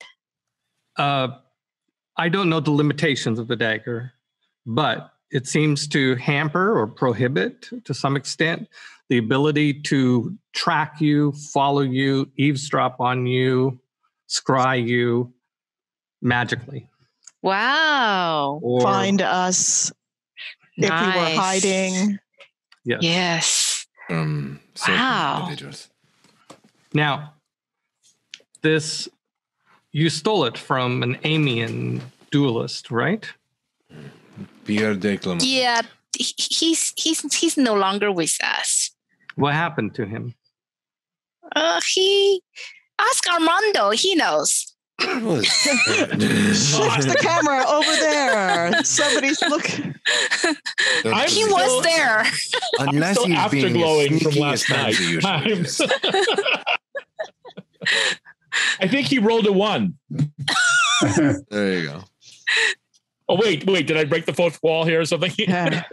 I don't know the limitations of the dagger, but it seems to hamper or prohibit, to some extent, the ability to track you, follow you, eavesdrop on you, scry you magically. Wow. Or, Find us if we were hiding. Yes. Yes. Certain Wow. individuals. Now, you stole it from an Amian duelist, right? Pierre de Clement. Yeah. He's no longer with us. What happened to him? He ask Armando. He knows. Watch the camera over there. Somebody's looking. He was there. Unless Still he's being afterglowing as from sneaky last as Pansy night. usually is. I think he rolled a 1. There you go. Oh, wait. Did I break the fourth wall here or something? Yeah.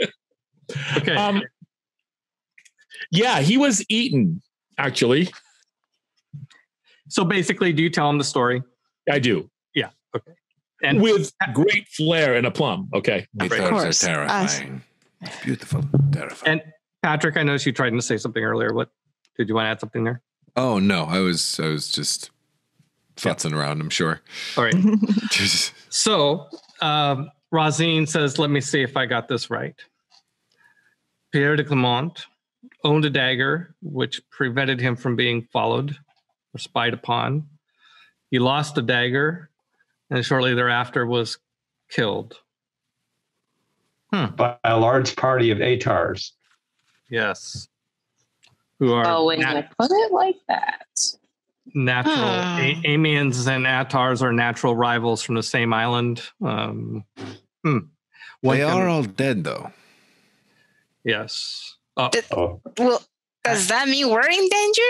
Okay. Yeah, he was eaten, actually. So basically, do you tell him the story? I do. Yeah. Okay. And With great flair and aplomb. Okay. Guitars course. are terrifying. Beautiful, terrifying. And Patrick, I noticed you tried to say something earlier. What did you want to add something there? Oh no, I was just futzing around, I'm sure. All right. So Rosine says, let me see if I got this right. Pierre de Clement owned a dagger which prevented him from being followed or spied upon. He lost the dagger and shortly thereafter was killed. By a large party of Atars. Yes. Who are Oh, when you put it like that. natural. Amiens and Atars are natural rivals from the same island. They are all dead, though. Yes. Oh, Well, does that mean we're in danger?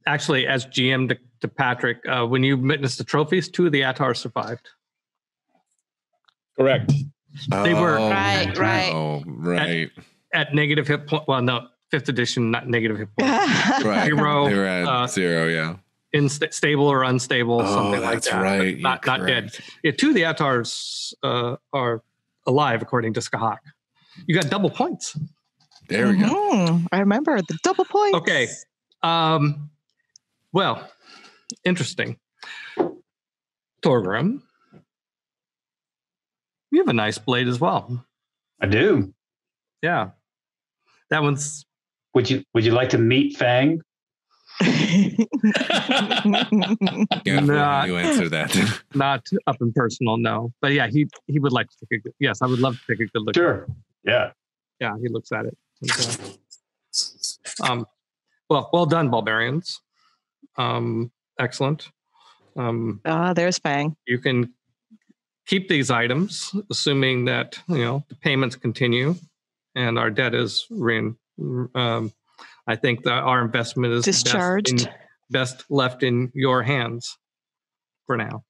Actually, as GM to Patrick, when you witnessed the trophies, 2 of the Atars survived. Correct. They were Right. Oh, right. at negative hit point. Well, no, 5th edition, not negative hit point. Right. Zero, They were at 0, yeah. Stable or unstable, something like that's that. right. Not dead. Yeah, 2 of the Atars are alive, according to Skahak. You got double points. There we go. I remember the double points. Okay. Well, interesting. Torgrim, you have a nice blade as well. I do. Yeah. That one's Would you like to meet Fang? Careful how Not- you answer that. not up and personal, no. But yeah, he would like to take a good. Yes, I would love to take a good look. Sure. Yeah. Yeah, he looks at it. Well done, barbarians. Excellent. There's Fang. You can keep these items, assuming that the payments continue. and our debt is I think that our investment is discharged. Best left in your hands for now.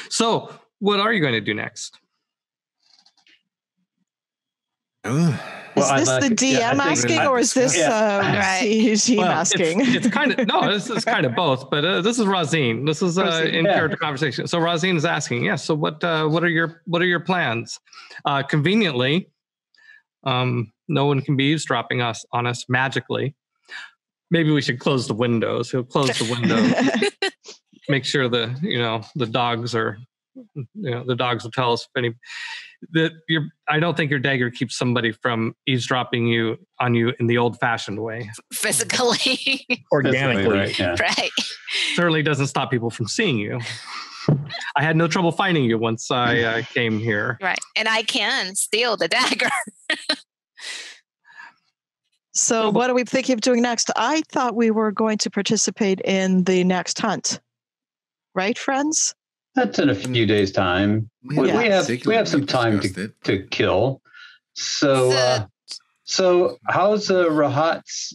So, what are you going to do next? Is this the DM asking, or is this he asking? It's kind of it's kind of both. But this is Razine. This is in character conversation. So Razine is asking, yes. So what are your plans? Conveniently, no one can be eavesdropping on us magically. Maybe we should close the windows. He'll close the window. Make sure the dogs are. The dogs will tell us if any. I don't think your dagger keeps somebody from eavesdropping on you in the old-fashioned way. Physically, organically, right? Certainly doesn't stop people from seeing you. I had no trouble finding you once I came here. Right, and I can steal the dagger. So, what are we thinking of doing next? I thought we were going to participate in the next hunt, right, friends? That's in a few days' time. We have some time to kill. So how's Rahat's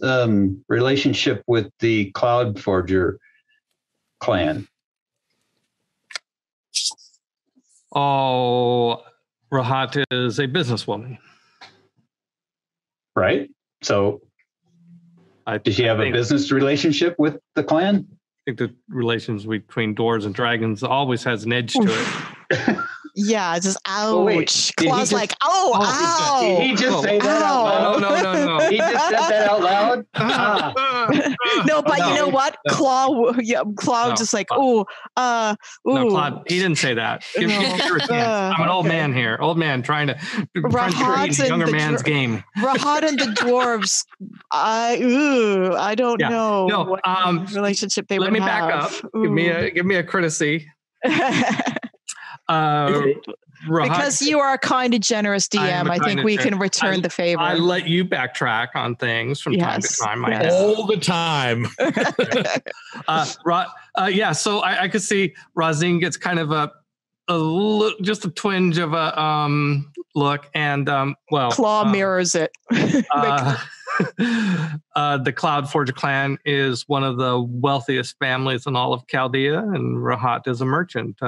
relationship with the Cloud Forger clan? Oh, Rahat is a businesswoman, right? So, does she have a business relationship with the clan? I think the relations between dwarves and dragons always has an edge to it. Yeah, it's just ouch. Claw's like, ow. Did he just say that out loud? No. He just said that out loud? No, but you know what? Claw just like, ooh. No, Claude, he didn't say that. Give a chance. I'm an old man here. Old man trying to create a younger man's game. Rahat and the dwarves, I don't know what relationship they would have. Let me back up. Give me a courtesy. Because you are a kind and generous DM, I think we can return the favor. I let you backtrack on things from time to time. All the time. So I could see Razine gets kind of just a twinge of a look, and Claw mirrors it. The Cloudforge clan is one of the wealthiest families in all of Chaldea, and Rahat is a merchant.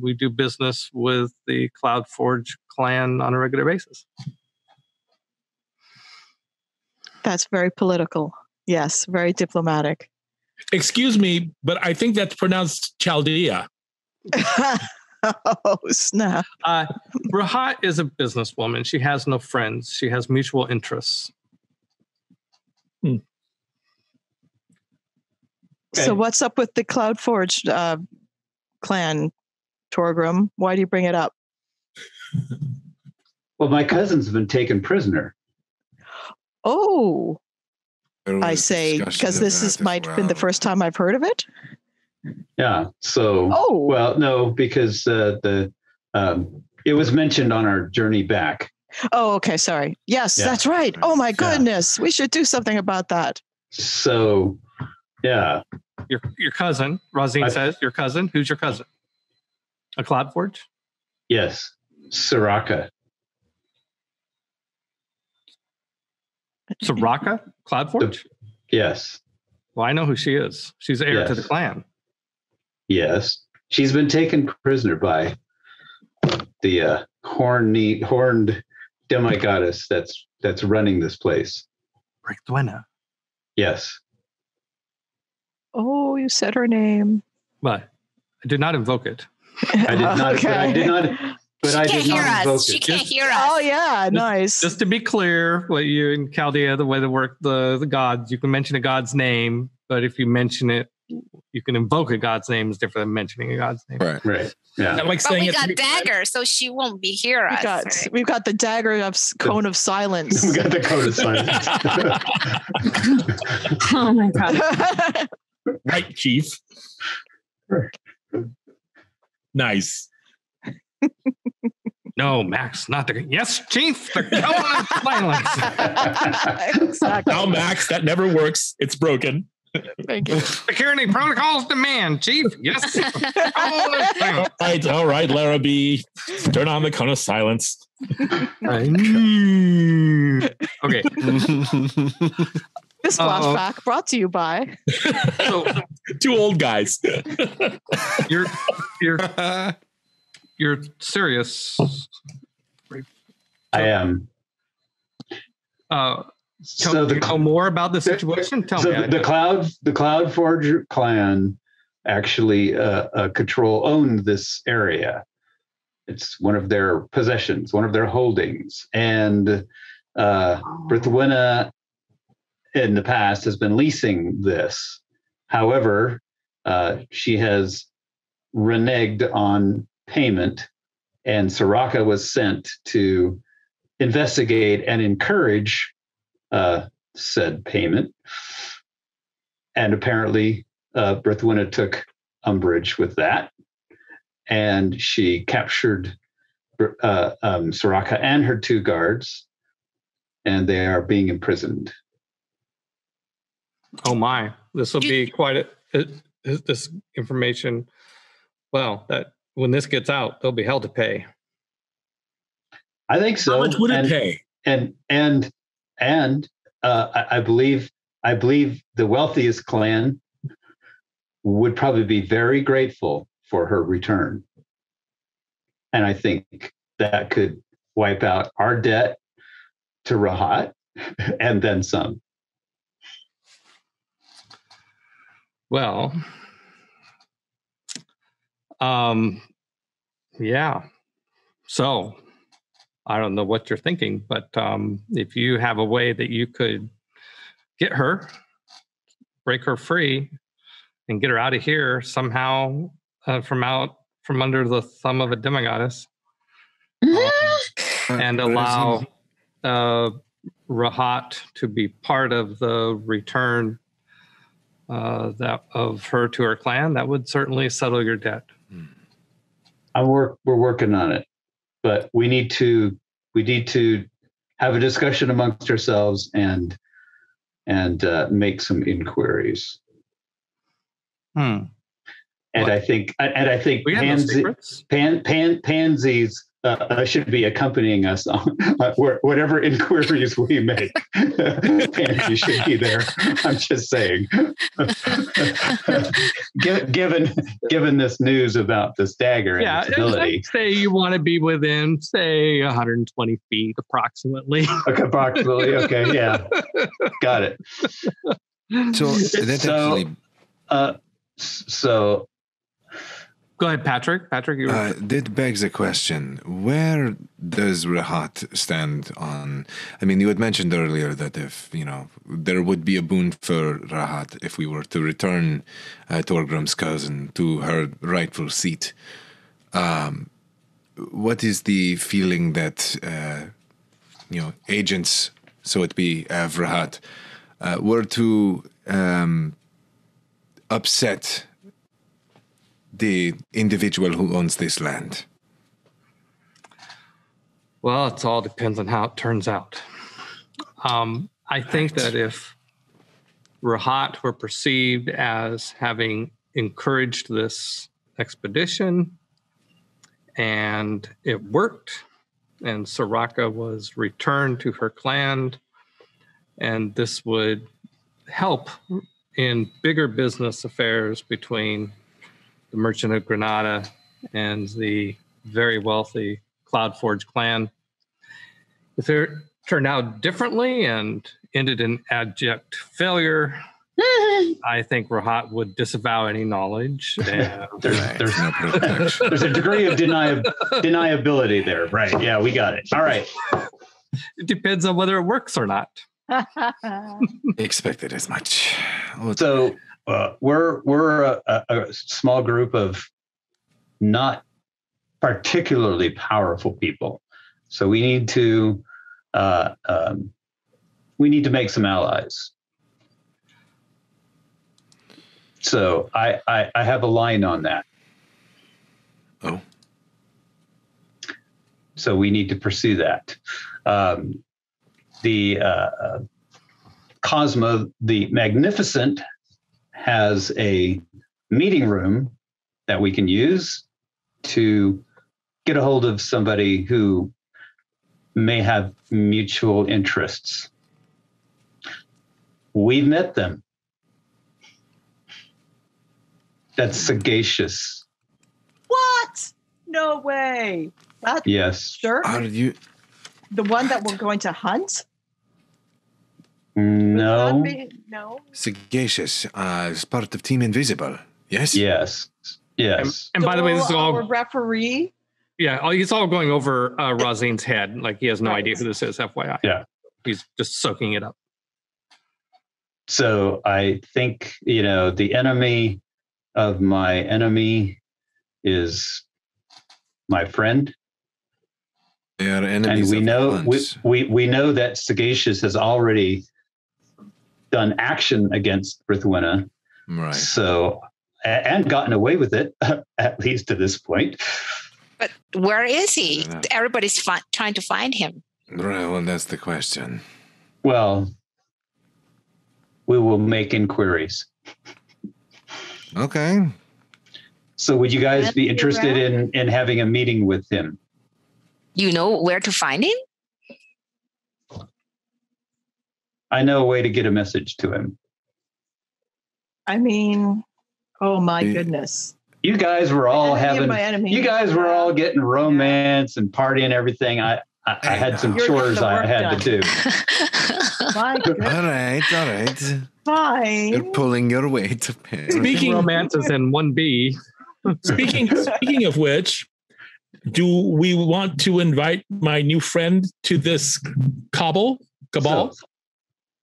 We do business with the Cloudforge clan on a regular basis. That's very political. Yes, very diplomatic. Excuse me, but I think that's pronounced Chaldea. Oh, snap. Rahat is a businesswoman. She has no friends. She has mutual interests. Okay. So what's up with the Cloudforge clan, Torgrim? Why do you bring it up? Well, my cousin's been taken prisoner. Oh, I say, because this might have been the first time I've heard of it. Yeah. So, no, because it was mentioned on our journey back. Oh, okay. Sorry. Yes, that's right. Oh my goodness. We should do something about that. So, yeah. Your cousin, Razine says, your cousin. Who's your cousin? A Cloudforge? Yes. Soraka. Soraka? Cloudforge? Yes. Well, I know who she is. She's heir to the clan. Yes. She's been taken prisoner by the horned demi-goddess that's running this place. Rictwena. Yes. Oh, you said her name. But I did not invoke it. I did not. Okay. But I did not invoke it. She can't hear us. Oh yeah, nice. Just to be clear, what you in Chaldea, the way they work the gods, you can mention a god's name, but if you mention it, you can invoke a god's name is different than mentioning a god's name. Right. Yeah. Like but we got dagger, so she won't be here. We've got the dagger of cone of silence. We got the cone of silence. Oh my god. Right, Keeffe. Nice. No, Max, not the... Yes, Chief, the cone of silence. Exactly. Now, Max, that never works. It's broken. Thank you. Security protocols demand, Chief. Yes. All right, Larrabee. Turn on the cone of silence. Okay. This flashback brought to you by So Two old guys. you're serious. I am. Tell me more about the situation. Tell me. The Cloudforge clan actually owned this area. It's one of their possessions, one of their holdings, and Brithwina in the past has been leasing this. However, she has reneged on payment, and Soraka was sent to investigate and encourage said payment. And apparently Brithwina took umbrage with that, and she captured Soraka and her 2 guards, and they are being imprisoned. Oh my! This will be quite this information. Well, that when this gets out, there'll be hell to pay. I think so. How much would it pay? And I believe the wealthiest clan would probably be very grateful for her return. And I think that could wipe out our debt to Rahat and then some. Well, yeah. So I don't know what you're thinking, but if you have a way that you could get her, break her free, and get her out of here somehow from under the thumb of a demigoddess, and allow Rahat to be part of the return of her to her clan, that would certainly settle your debt. We're working on it, but we need to have a discussion amongst ourselves and make some inquiries. And I think Pansies should be accompanying us on whatever inquiries we make. Pansy should be there. I'm just saying. Given this news about this dagger and its ability. Say you want to be within, say, 120 feet approximately. Okay, approximately. Okay, yeah. Got it. So go ahead, Patrick. Patrick, you were... That begs a question. Where does Rahat stand on... I mean, you had mentioned earlier that if, there would be a boon for Rahat if we were to return Torgrim's cousin to her rightful seat. What is the feeling that, agents, so it be of Rahat, were to upset the individual who owns this land? Well, it all depends on how it turns out. I think that if Rahat were perceived as having encouraged this expedition and it worked, and Soraka was returned to her clan, and this would help in bigger business affairs between the Merchant of Granada and the very wealthy Cloudforge clan. If it turned out differently and ended in abject failure, I think Rahat would disavow any knowledge. And there's no protection. There's a degree of deniability there. Right. Yeah, we got it. All right. It depends on whether it works or not. Expected as much. So we're a small group of not particularly powerful people. So we need to make some allies. So I have a line on that. Oh. So we need to pursue that. The Cosmo the Magnificent has a meeting room that we can use to get a hold of somebody who may have mutual interests. We've met them. That's sagacious. What? No way. That's Yes. sure. Are you? The one that we're going to hunt? No. No. Sagacious, as part of Team Invisible. Yes? Yes. Yes. And by the way, this is all our referee. yeah, it's all going over Razine's head. Like he has no Right. idea who this is, FYI. Yeah. He's just soaking it up. So I think, the enemy of my enemy is my friend. They are enemies. And we of know Hunt's. we know that Sagacious has already done action against Brithwina. Right. So and gotten away with it, at least to this point. But where is he? Yeah. Everybody's trying to find him. Right, well, that's the question. Well, we will make inquiries. Okay. So would you guys be You're interested right. in having a meeting with him? You know where to find him? I know a way to get a message to him. I mean, oh my Yeah. goodness. You guys were all Enemy of having, my enemy. you guys were Yeah. all getting romance and partying and everything. I had some You're getting chores the I work had to do. My goodness. All right. Fine. You're pulling your weight. Speaking- Romance is in 1B. Speaking of which, do we want to invite my new friend to this cabal? So,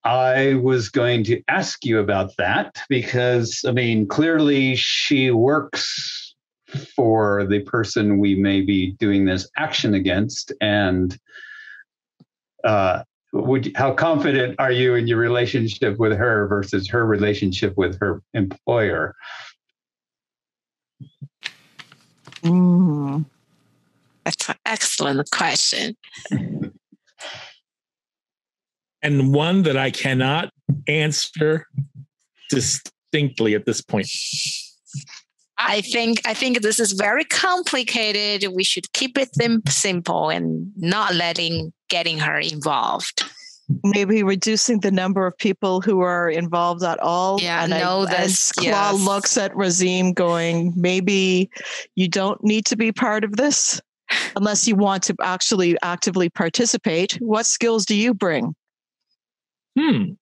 I was going to ask you about that because, clearly she works for the person we may be doing this action against. And how confident are you in your relationship with her versus her relationship with her employer? That's an excellent question. And one that I cannot answer distinctly at this point. I think this is very complicated. We should keep it simple and not getting her involved. Maybe reducing the number of people who are involved at all. Yeah, and know and this, Claw yes. looks at Razim going, maybe you don't need to be part of this unless you want to actually actively participate. What skills do you bring? I'm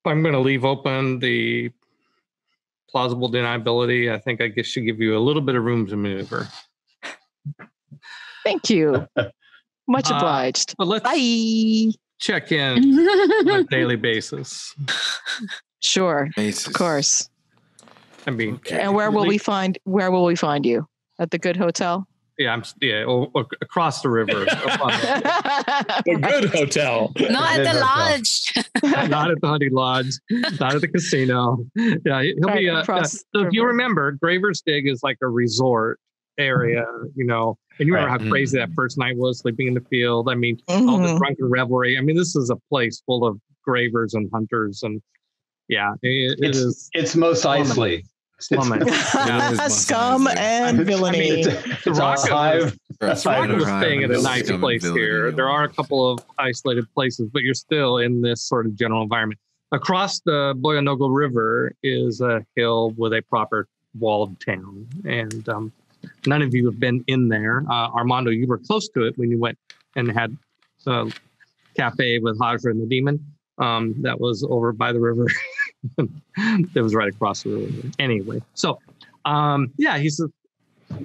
going to leave open the plausible deniability. I think I should give you a little bit of room to maneuver. Thank you. Much obliged. But let's Bye. check in on a daily basis. Sure. Basis. Of course. I mean, Okay. And where will we find you? At the good hotel? across the river. A good hotel. Not at the lodge. Not at the hunting lodge, not at the casino. Yeah, he'll Right, be. across So the if you river. remember, Graver's Dig is like a resort area, and you remember Right. how crazy that first night was, sleeping in the field. I mean, all the Mhm. drunken revelry. I mean, this is a place full of gravers and hunters, and yeah, it is It's Mos Eisley. slumming. Scum and villainy. It's a Rocket hive. Rocket was staying at a nice Scum and place villainy, here. yeah. There are a couple of isolated places, but you're still in this sort of general environment. Across the Boyonogo River is a hill with a proper walled town, and none of you have been in there. Armando, you were close to it when you went and had a cafe with Hajar and the Demon. That was over by the river. That was right across the river. Anyway, so he said,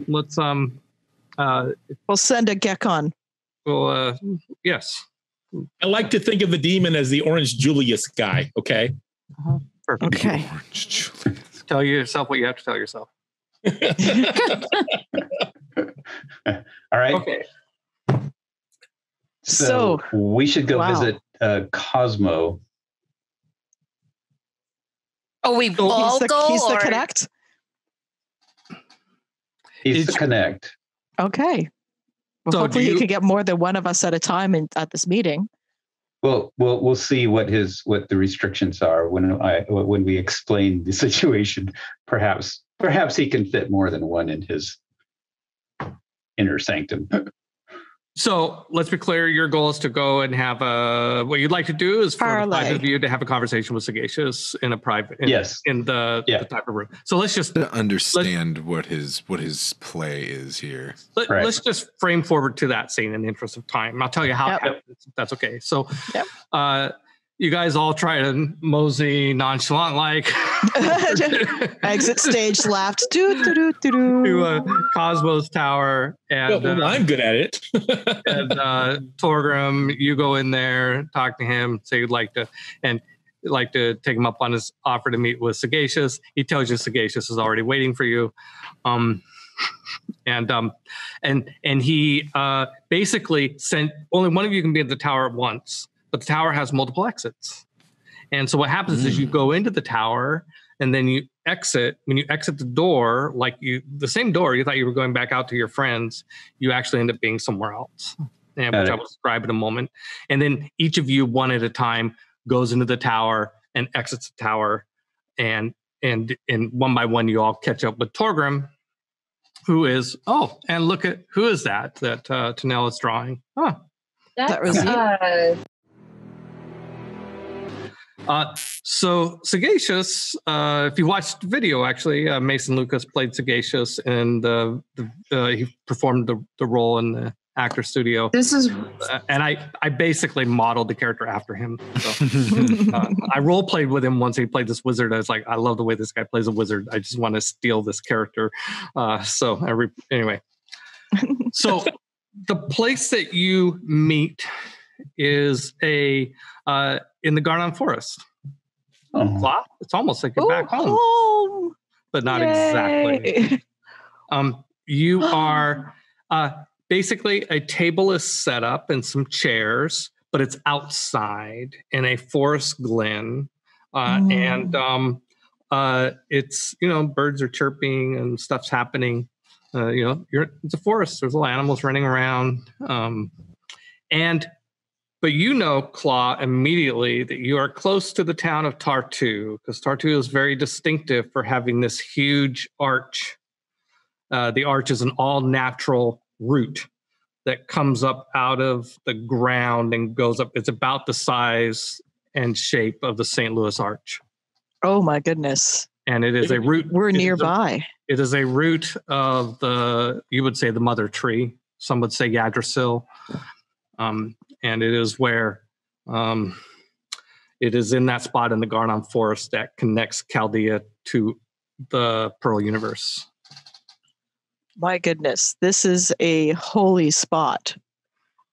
let's We'll send a Gekon. well yes. I like to think of the demon as the Orange Julius guy. Okay. Perfect. Okay. Orange Julius. Tell yourself what you have to tell yourself. All right. Okay. So we should go wow. visit Cosmo. Oh, we all go? He's the or- connect? He's the It's- connect. Okay. Well, So hopefully do you you- can get more than one of us at a time at this meeting. we'll see what the restrictions are when we explain the situation. Perhaps he can fit more than one in his inner sanctum. So let's be clear. Your goal is to go and have what you'd like to do is for the five of you to have a conversation with Sagacious in a private, in the type of room. So let's just understand what his play is here. Let's just frame forward to that scene in the interest of time. I'll tell you how it happens. That's okay. So, you guys all try to mosey nonchalant like exit stage left to Cosmo's tower, and I'm good at it. And Torgrim, you go in there, talk to him, say you'd like to take him up on his offer to meet with Sagacious. He tells you Sagacious is already waiting for you, and he basically sent only one of you can be at the tower at once. But the tower has multiple exits. And so what happens is you go into the tower and then you exit. When you exit the door, the same door you thought you were going back out to your friends, you actually end up being somewhere else, which I will describe in a moment. And then each of you, one at a time, goes into the tower and exits the tower. And one by one, you all catch up with Torgrim, who is, and look at, who is that Tanel is drawing? Huh. That was So Sagacious, if you watched the video, actually, Mason Lucas played Sagacious, and he performed the role in the actor studio. This is, and I basically modeled the character after him. So, I role played with him once he played this wizard. I was like, I love the way this guy plays a wizard. I just want to steal this character. Anyway, so the place that you meet is in the Garnon Forest. It's almost like you're back home, but not exactly. You are basically, a table is set up and some chairs, but it's outside in a forest glen, and it's birds are chirping and stuff's happening. It's a forest. There's little animals running around, But Claw, immediately that you are close to the town of Tartu, because Tartu is very distinctive for having this huge arch. The arch is an all-natural root that comes up out of the ground and goes up. It's about the size and shape of the St. Louis Arch. Oh, my goodness. And it is a root. We're nearby. It is a root of you would say the mother tree. Some would say Yggdrasil. And it is where it is in that spot in the Garnon Forest that connects Chaldea to the Pearl universe. My goodness, this is a holy spot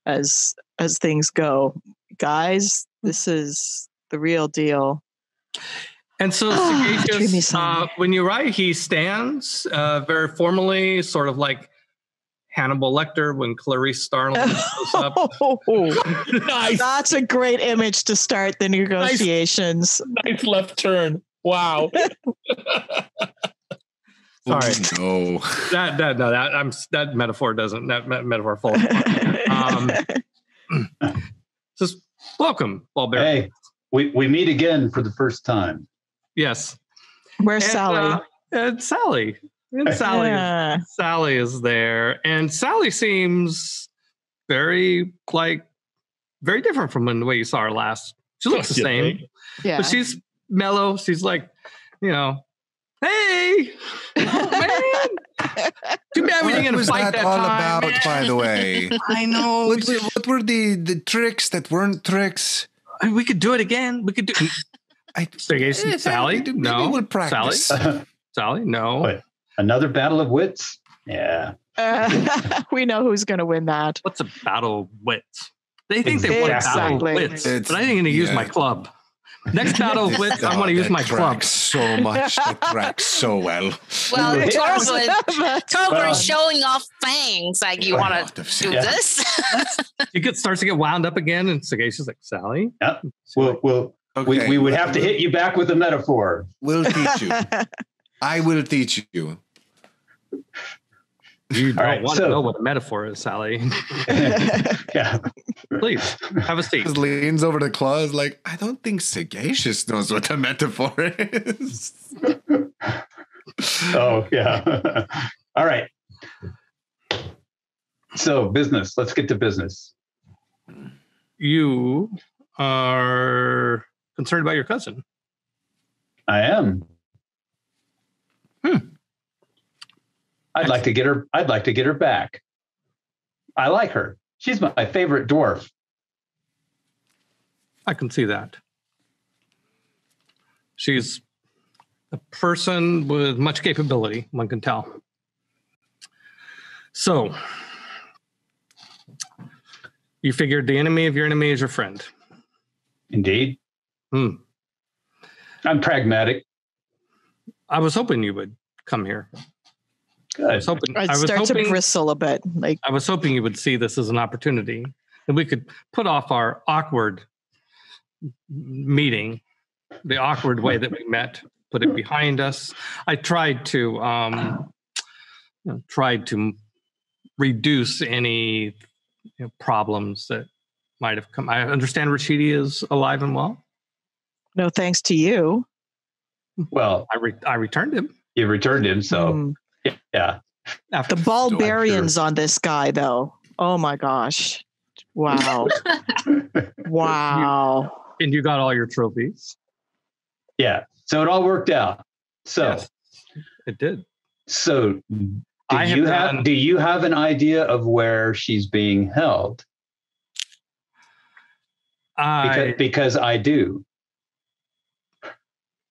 as things go. Guys, this is the real deal. And so Sagacious, when you write, he stands very formally, sort of like Hannibal Lecter when Clarice Starling shows up. Nice. That's a great image to start the negotiations. Nice left turn. Wow. Sorry. No. That metaphor doesn't. That metaphor falls. Just welcome, Ballbear. Hey, we meet again for the first time. Yes. Where's Sally? Sally. And Sally is there, and Sally seems very different from the way you saw her last. She looks the same, but she's mellow. She's like, hey, oh, man. Too bad we didn't fight that all time. About, by the way? I know. What were the tricks that weren't tricks? We could do it again. We could do. Sally, no. We'll practice. Sally, no. What? Another battle of wits? Yeah. We know who's going to win that. What's a battle of wits? They think they want a battle of wits, but I ain't going to use my club. Next battle of wits, I want to use my club. So much. That tracks so well. Well, Torgrim's showing off fangs. Like, you want to do this? It starts to get wound up again, and Sagacious like, Sally? Yeah. We would have to hit you back with a metaphor. We'll teach you. I will teach you. You don't right, want to know what a metaphor is, Sally. Yeah. Please, have a seat. Just leans over to Claus like, I don't think Sagacious knows what the metaphor is. Oh, yeah. All right. So business. Let's get to business. You are concerned about your cousin. I am. I'd like to get her back. I like her. She's my favorite dwarf. I can see that. She's a person with much capability, one can tell. So, you figured the enemy of your enemy is your friend. Indeed. I'm pragmatic. I was hoping you would come here. Good. I'd start to bristle a bit. Like, I was hoping you would see this as an opportunity and we could put off our awkward meeting, the awkward way that we met, put it behind us. I tried to reduce any problems that might have come. I understand Rashidi is alive and well. no thanks to you. Well, I returned him. you returned him, so yeah. After The barbarians on this guy, though. Oh my gosh. Wow. Wow. And you got all your trophies. Yeah. So it all worked out. So Yes, it did. So do you have an idea of where she's being held? Because I do.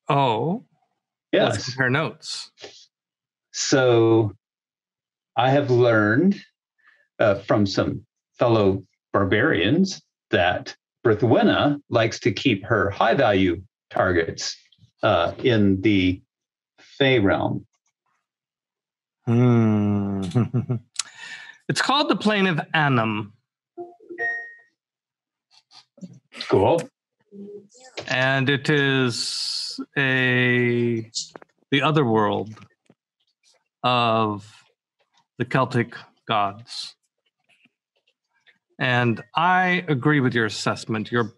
Oh. Yes. Let's compare notes. So I have learned from some fellow barbarians that Berthwena likes to keep her high value targets in the Fey realm. It's called the Plane of Annam. Cool. And it is the other world of the Celtic gods. And I agree with your assessment. Your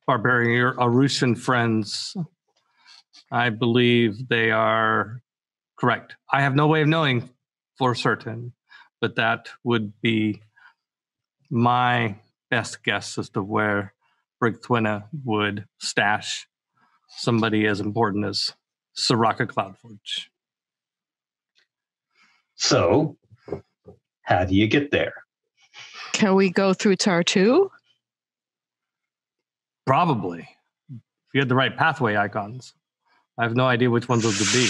barbarian, your Arusian friends, I believe they are correct. I have no way of knowing for certain, but that would be my best guess as to where Berthwena would stash somebody as important as Soraka Cloudforge. So, how do you get there? Can we go through Tartu? Probably. If you had the right pathway icons. I have no idea which ones those would be,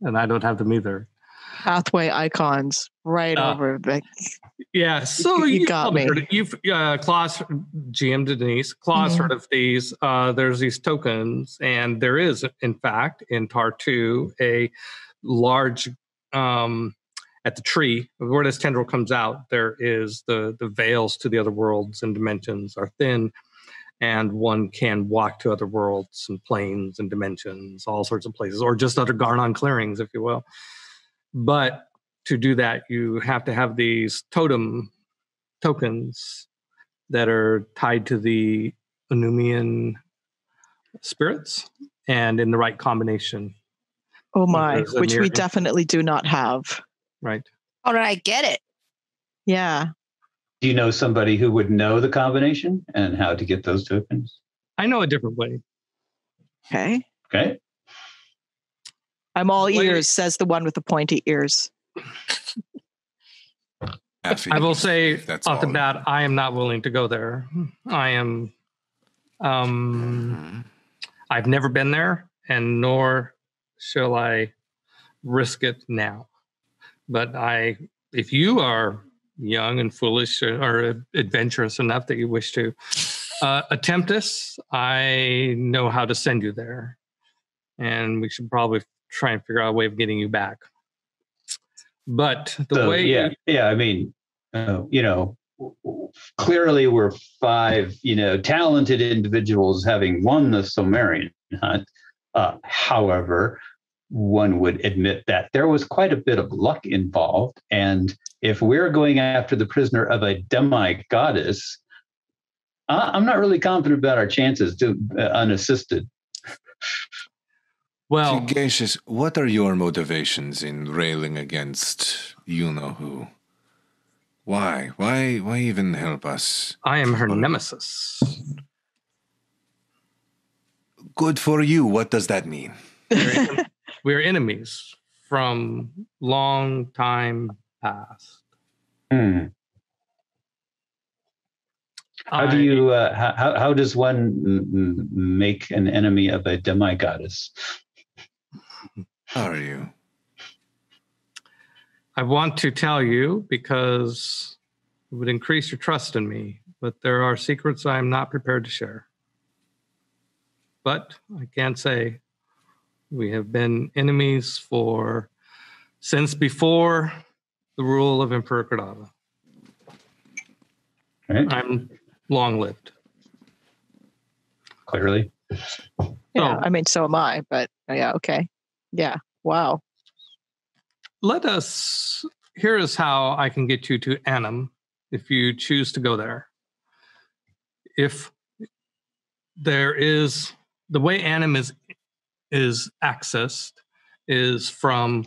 and I don't have them either. Pathway icons right over the. Yeah, so you got me. You've Klaus, GM Denise, Klaus heard of these. There's these tokens, and there is, in fact, in Tartu, a large at the tree where this tendril comes out. There is the veils to the other worlds and dimensions are thin, and one can walk to other worlds and planes and dimensions, all sorts of places, or just other Garnon clearings, if you will. But to do that, you have to have these totem tokens that are tied to the Anumian spirits and in the right combination. Oh my, which we definitely do not have. Right. All right, get it. Yeah. Do you know somebody who would know the combination and how to get those tokens? I know a different way. Okay. Okay. I'm all ears, says the one with the pointy ears. I will say off the bat, I am not willing to go there. I am. I've never been there, and nor shall I risk it now. But if you are young and foolish or adventurous enough that you wish to attempt this, I know how to send you there, and we should probably try and figure out a way of getting you back. But I mean, clearly we're five, talented individuals having won the Somarrian Hunt. However, one would admit that there was quite a bit of luck involved. And if we're going after the prisoner of a demi-goddess, I'm not really confident about our chances to unassisted. Well, Sagacious, what are your motivations in railing against you-know-who? Why? Why even help us? I am her nemesis. Good for you. What does that mean? We're enemies from long time past. How do you? How does one make an enemy of a demi-goddess? How are you? I want to tell you because it would increase your trust in me, but there are secrets I am not prepared to share. But I can say we have been enemies since before the rule of Emperor Kadava. Right. I'm long-lived. Clearly. Yeah, I mean, so am I, but yeah, okay. Yeah, wow. Here is how I can get you to Annam if you choose to go there. If there is, the way Annam is accessed is from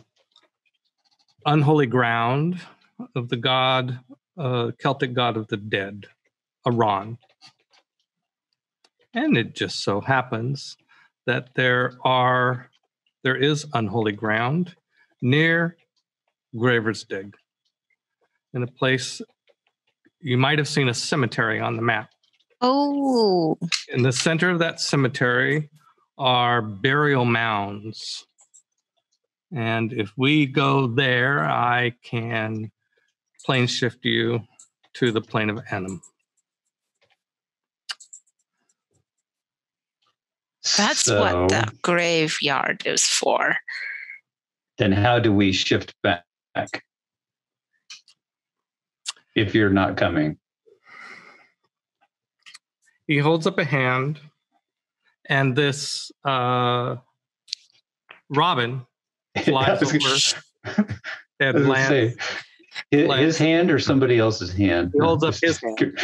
unholy ground of the god, Celtic god of the dead, Aran. And it just so happens that there is unholy ground near Graver's Dig, in a place you might have seen a cemetery on the map. Oh. In the center of that cemetery are burial mounds. And if we go there, I can plane shift you to the plane of Annam. That's what the graveyard is for. Then how do we shift back if you're not coming? He holds up a hand, and this Robin flies over and lands. His hand or somebody else's hand? He holds up his hand.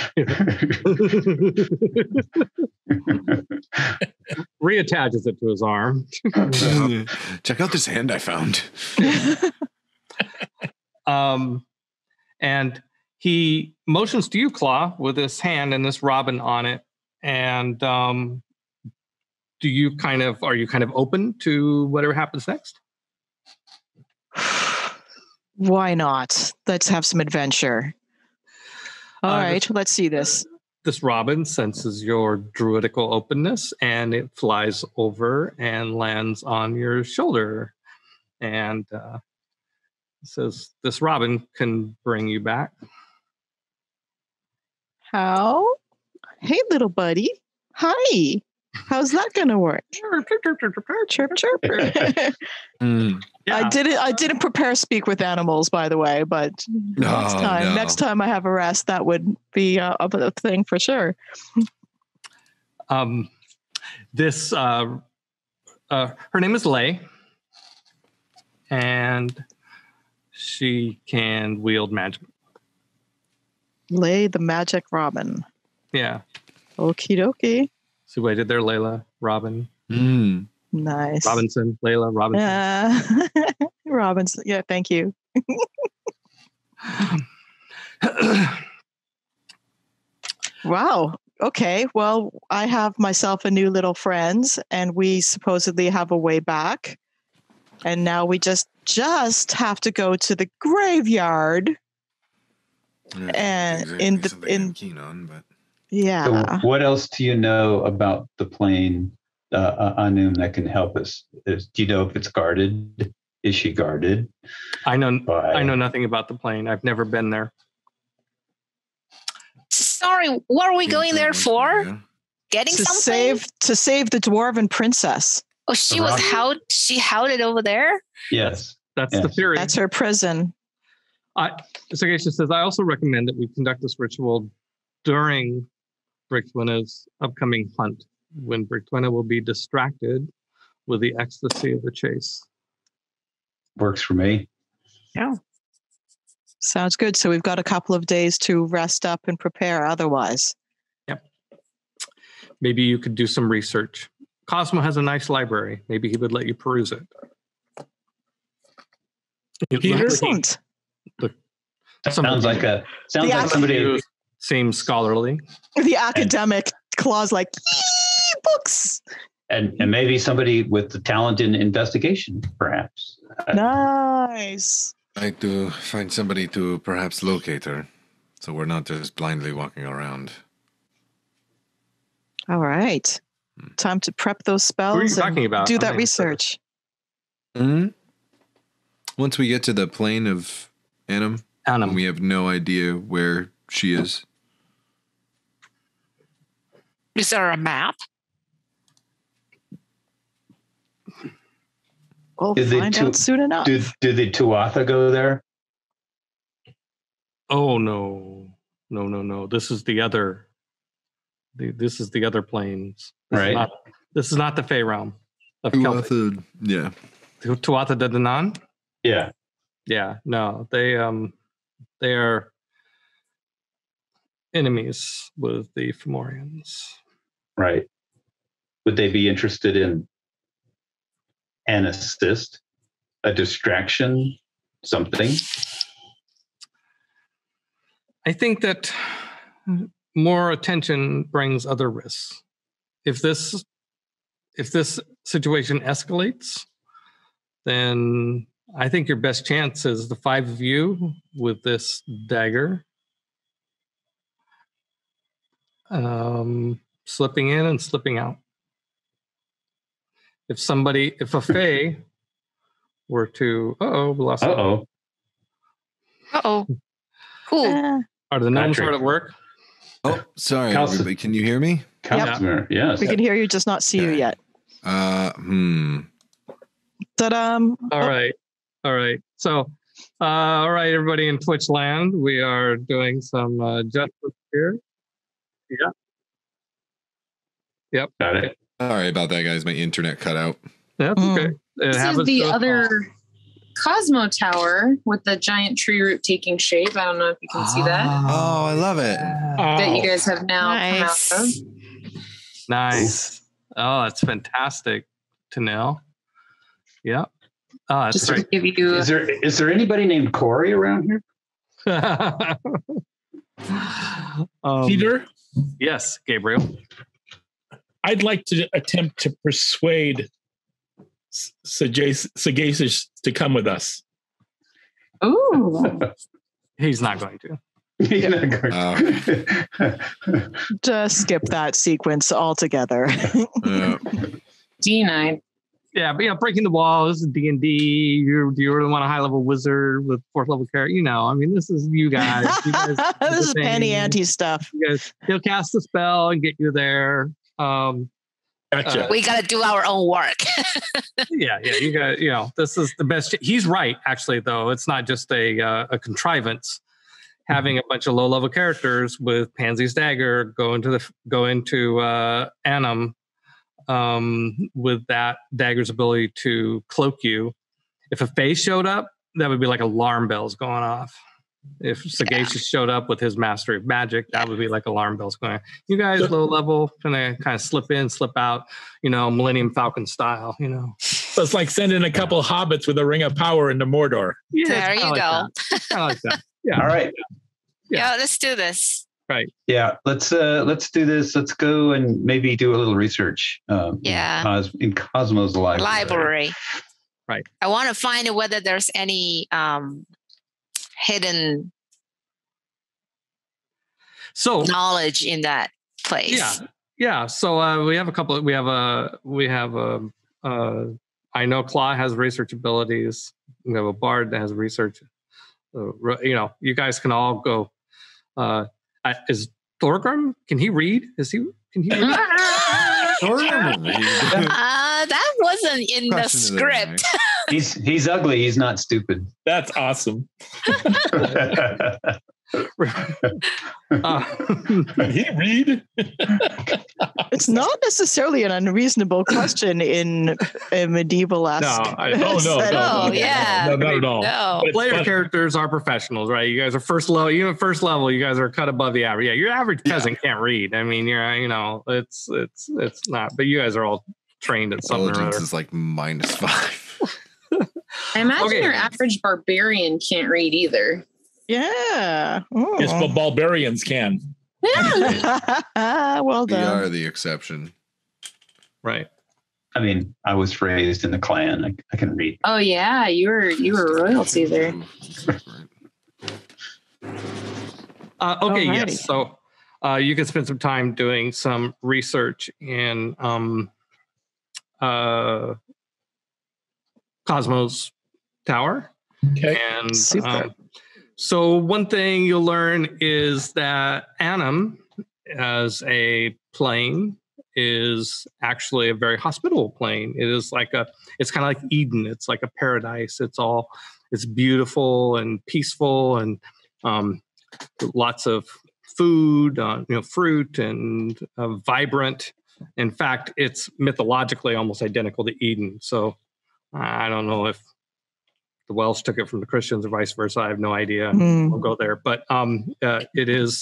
Reattaches it to his arm. Check out this hand I found. And he motions to you, Claw, with his hand and this robin on it. And are you kind of open to whatever happens next? Why not? Let's have some adventure. All right, let's see this. This robin senses your druidical openness, and it flies over and lands on your shoulder. And says, this robin can bring you back. How? Hey, little buddy. Hi. How's that going to work? Chirp, chirp. Yeah. I didn't prepare speak with animals, by the way, but next time I have a rest, that would be a thing for sure. Her name is Lay, and she can wield magic. Lay the magic robin. Yeah. Okie dokie. See what I did there, Layla, Robin. Nice. Robinson, Layla, Robinson. Robinson. Yeah, thank you. Wow. Okay. Well, I have myself a new little friends, and we supposedly have a way back. And now we just have to go to the graveyard. And I'm keen on, but yeah. So what else do you know about the plane, Anum, that can help us? Do you know if it's guarded? Is she guarded? I know nothing about the plane. I've never been there. Sorry, what are we going there for? Getting something? To save the dwarven princess. Oh, she held it over there? Yes. That's the theory. That's her prison. Sagacious says, I also recommend that we conduct this ritual during Brictwina's upcoming hunt, when Brictwina will be distracted with the ecstasy of the chase. works for me. Yeah. Sounds good. So we've got a couple of days to rest up and prepare otherwise. Yep. Maybe you could do some research. Cosmo has a nice library. Maybe he would let you peruse it. Peter? Excellent. Sounds like somebody seems scholarly. The academic clause, like books. And maybe somebody with the talent in investigation, perhaps. Nice. I'd like to find somebody to perhaps locate her, so we're not just blindly walking around. All right. Time to prep those spells. Who are you talking about? Do that research. Once we get to the plane of Annam, we have no idea where she is. Is there a map? We'll find out soon enough. Do the Tuatha go there? Oh no. This is the other. This is the other planes. This is not the Fey realm of Celtic. Yeah. Tuatha De Danann? Yeah. Yeah. No, they are enemies with the Fomorians. Right. Would they be interested in an assist, a distraction, something? I think that more attention brings other risks. If this situation escalates, then I think your best chance is the 5 of you with this dagger slipping in and slipping out. If a Fae were to, we lost. Cool. Are the gnomes hard at work? Oh, sorry, everybody. Can you hear me? Customer, yes. We can hear you, just not see you yet. Ta-da! All right. So, all right, everybody in Twitch land, we are doing some adjustments here. Yeah. Yep. Got it. Sorry about that, guys. My internet cut out. That's okay. This is the other Cosmo Tower with the giant tree root taking shape. I don't know if you can see that. Oh, I love it. That you guys have now come out of. Nice. Oh, that's fantastic to know. Yeah. Oh, that's Just great. to give you. Is there anybody named Corey around here? Peter? Yes, Gabriel. I'd like to attempt to persuade Sagacious to come with us. Ooh. He's not going to. Just skip that sequence altogether. D9. Yeah, but breaking the walls, D&D. You really want a high-level wizard with 4th level character? I mean, this is you guys. This is penny ante stuff. You guys, he'll cast a spell and get you there. Gotcha. We got to do our own work. Yeah. You got, this is the best. He's right, actually, though. It's not just a contrivance. Having a bunch of low-level characters with Pansy's dagger go into Annam with that dagger's ability to cloak you. If a Fae showed up, that would be like alarm bells going off. If Sagacious showed up with his mastery of magic, that would be like alarm bells going on. You guys, low level, kind of slip in, slip out, Millennium Falcon style, So it's like sending a couple hobbits with a ring of power into Mordor. Yeah, there you go. Kind of like that. Yeah. All right. Yeah, let's do this. Right. Yeah, let's do this. Let's go and maybe do a little research. In Cosmo's library. Right. I want to find whether there's any hidden knowledge in that place. Yeah. So we have a couple. I know Claw has research abilities. We have a bard that has research. You guys can all go. Is Thorgrim? Can he read? Can he read? That wasn't in the script. He's ugly. He's not stupid. That's awesome. Can he read? It's not necessarily an unreasonable question in a medieval-esque. No, not at all. No. Player characters are professionals, right? You guys are first level. Even first level, you guys are cut above the average. Yeah, your average peasant can't read. I mean, it's not. But you guys are all trained at something or Intelligence other. is like -5. I imagine your average barbarian can't read either. Yeah. Ooh. Yes, but barbarians can. Well We done. are the exception. Right. I mean, I was raised in the clan. I can read. Oh yeah, you were royalty there. Okay. Alrighty. Yes. So you can spend some time doing some research in Cosmos Tower. Okay. And Super. so one thing you'll learn is that Annam, as a plane, is actually a very hospitable plane. It is it's kind of like Eden. It's like a paradise. It's beautiful and peaceful, and lots of food, fruit, and vibrant. In fact, it's mythologically almost identical to Eden. So I don't know if the Welsh took it from the Christians or vice versa. I have no idea. We'll go there. But it is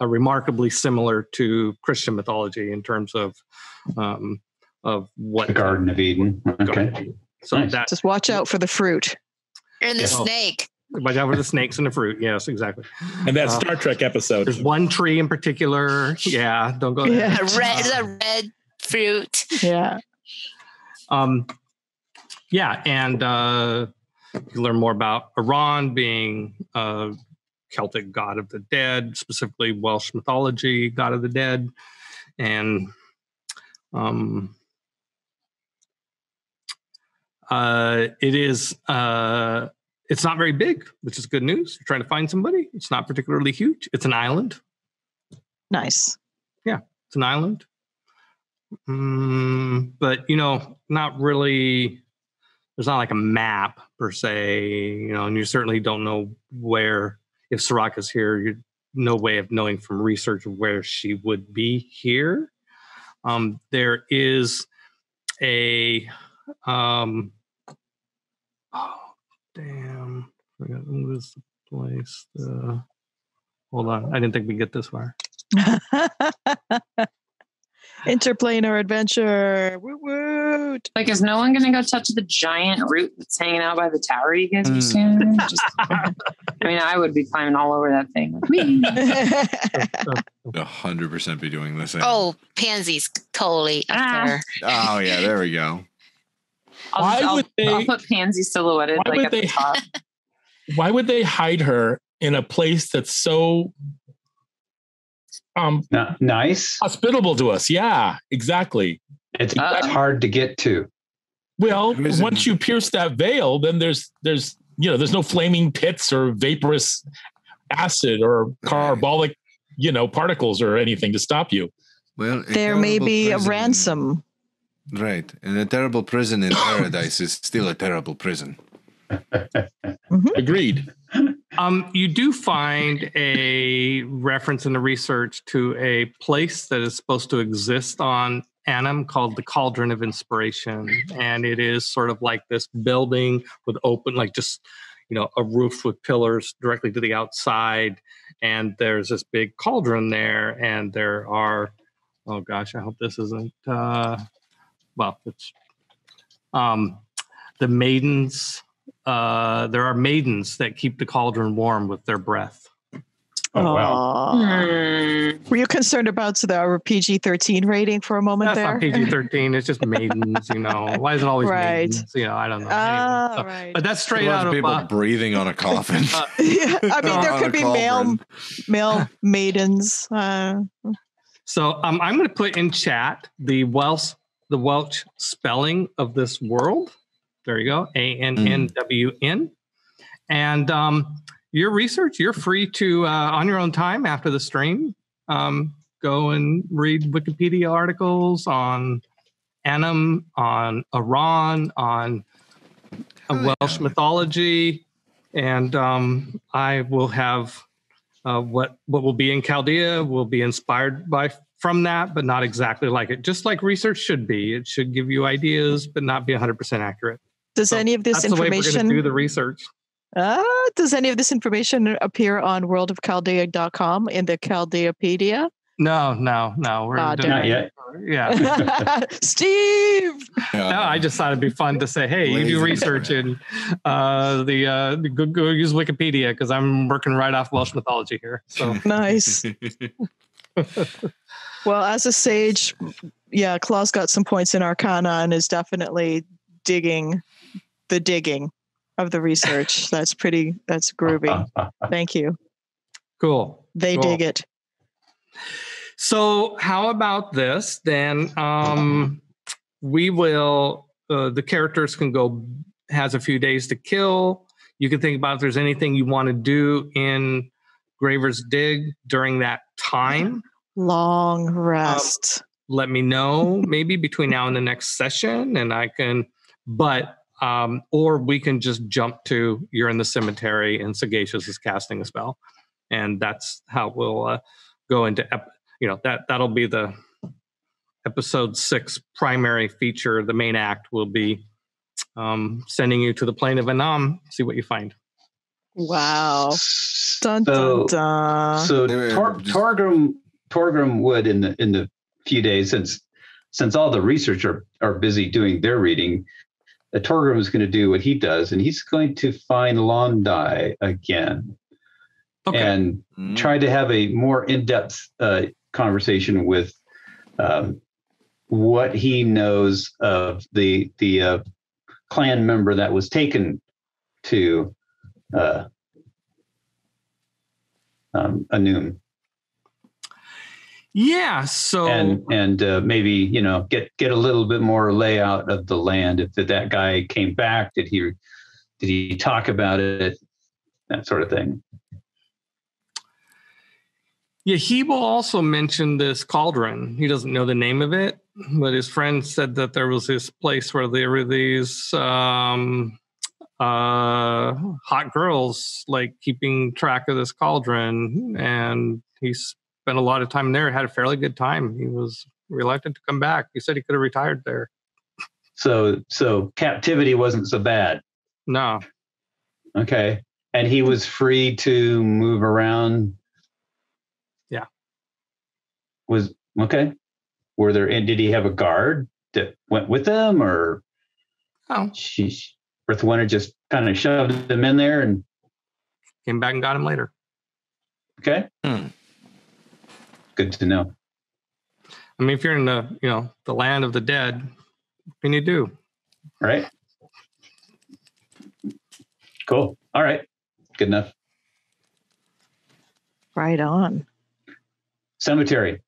remarkably similar to Christian mythology in terms of what The Garden of Eden. Okay. So Nice. that Just watch out for the fruit. And the snake. watch out for the snakes and the fruit. Yes, exactly. And that Star Trek episode. There's one tree in particular. Yeah, don't go there. Yeah. The red fruit. Yeah. Yeah, and you learn more about Iran being a Celtic god of the dead, specifically Welsh mythology, god of the dead, and it is it's not very big, which is good news. You're trying to find somebody. It's not particularly huge. It's an island. Nice. It's an island. But not really. There's not like a map per se, and you certainly don't know where. If Soraka's here, you no way of knowing from research where she would be here. There is a oh damn, I forgot what is the place. Hold on, I didn't think we'd get this far. Interplanar adventure. Woot woot. Like, is no one going to go touch the giant root that's hanging out by the tower you guys are seeing? I would be climbing all over that thing. Whee! 100% be doing the same. Oh, pansies totally up there. Oh, yeah, there we go. I'll put Pansy silhouetted like at the top. Why would they hide her in a place that's so nice, hospitable to us? Yeah, exactly. It's hard to get to. Well, once you pierce that veil, then there's no flaming pits or vaporous acid or carbolic particles or anything to stop you. Well, there may be a ransom. Right. And a terrible prison in paradise is still a terrible prison. Agreed. You do find a reference in the research to a place that is supposed to exist on Annam called the Cauldron of Inspiration. And it is sort of like this building with open, like just, a roof with pillars directly to the outside. And there's this big cauldron there. And there are, oh gosh, I hope this isn't, it's the maidens. There are maidens that keep the cauldron warm with their breath. Oh, wow. Were you concerned about the PG-13 rating for a moment That's there? not PG-13. It's just maidens, Why is it always Right. maidens? I don't know. Ah, Anyway, right. But that's straight Lots out of of... people breathing on a coffin. Yeah, there On could a be cauldron. male maidens. So I'm going to put in chat the Welsh spelling of this world. There you go, ANNWN. And your research, you're free to, on your own time after the stream, go and read Wikipedia articles on Annam, on Iran, on Welsh mythology. And I will have what will be in Chaldea will be inspired from that, but not exactly like it. Just like research should be. It should give you ideas, but not be 100% accurate. Does any of this that's the way we're information going to do the research? Does any of this information appear on worldofchaldea.com in the Chaldeapedia? No. We're not yet. Yeah. Steve! No, I just thought it'd be fun to say, hey, you do research and go use Wikipedia because I'm working right off Welsh mythology here. So nice. Well, as a sage, yeah, Claw's got some points in Arcana and is definitely digging of the research. That's groovy. Thank you. Cool. They dig it. So how about this then? We will, the characters can has a few days to kill. You can think about if there's anything you want to do in Graver's Dig during that time. Long rest. Let me know maybe between now and the next session and or we can just jump to you're in the cemetery and Sagacious is casting a spell. And that's how we'll go into, that'll be the episode 6 primary feature. The main act will be sending you to the plane of Anam, see what you find. Wow. Dun, dun, dun. So Torgrim would in the few days, since all the researchers are busy doing their reading, Torgrim is going to do what he does, and he's going to find Londi again. Okay. And try to have a more in-depth conversation with what he knows of the clan member that was taken to Anum. Yeah. So and maybe get a little bit more layout of the land. If that guy came back, did he talk about it? That sort of thing. Yeah, he will also mention this cauldron. He doesn't know the name of it, but his friend said that there was this place where there were these hot girls like keeping track of this cauldron, and he spent a lot of time there, had a fairly good time. He was reluctant to come back. He said he could have retired there. So captivity wasn't so bad. No. Okay. And he was free to move around. Yeah. Was okay. Were there, and did he have a guard that went with him, or Earthwinter just kind of shoved him in there and came back and got him later? Okay. Good to know. I mean, if you're in the land of the dead, what can you do? Right. Cool. All right. Good enough. Right on. Cemetery.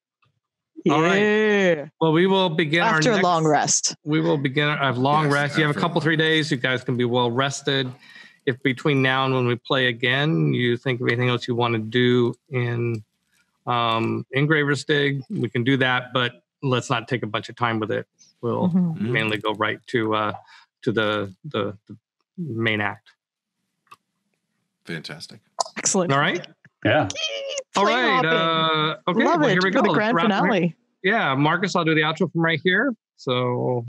Yeah. All right. Well, we will begin after a long rest. We will begin a long rest. You have a couple, 3 days. You guys can be well rested. If between now and when we play again, you think of anything else you want to do in Graver's Dig, we can do that, but let's not take a bunch of time with it. We'll mainly go right to the main act. Fantastic. Excellent. All right. Yeah. All right. Okay. Love here we go. For the grand finale. Yeah, Marcus, I'll do the outro from right here. So.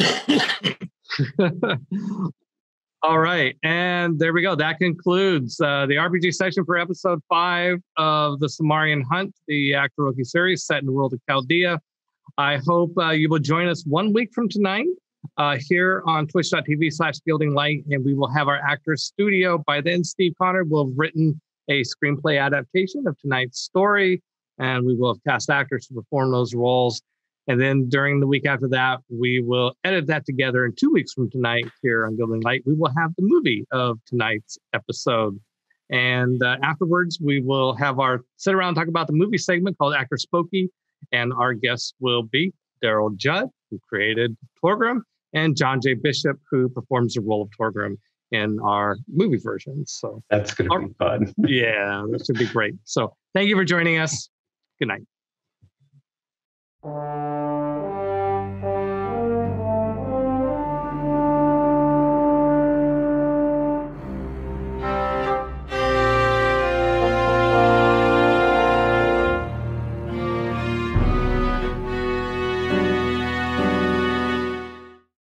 All right, and there we go. That concludes the RPG session for episode 5 of the Somarrian Hunt, the Actoroke series set in the world of Chaldea. I hope you will join us 1 week from tonight here on twitch.tv/GildingLight, and we will have our Actors Studio. By then, Steve Connor will have written a screenplay adaptation of tonight's story, and we will have cast actors to perform those roles. And then during the week after that, we will edit that together. And 2 weeks from tonight here on Gilding Light, we will have the movie of tonight's episode. And afterwards, we will have our sit around and talk about the movie segment called Actor Spooky. And our guests will be Darrell Judd, who created Torgrim, and John J. Bishop, who performs the role of Torgrim in our movie version. So that's going to be fun. Yeah, that should be great. So thank you for joining us. Good night.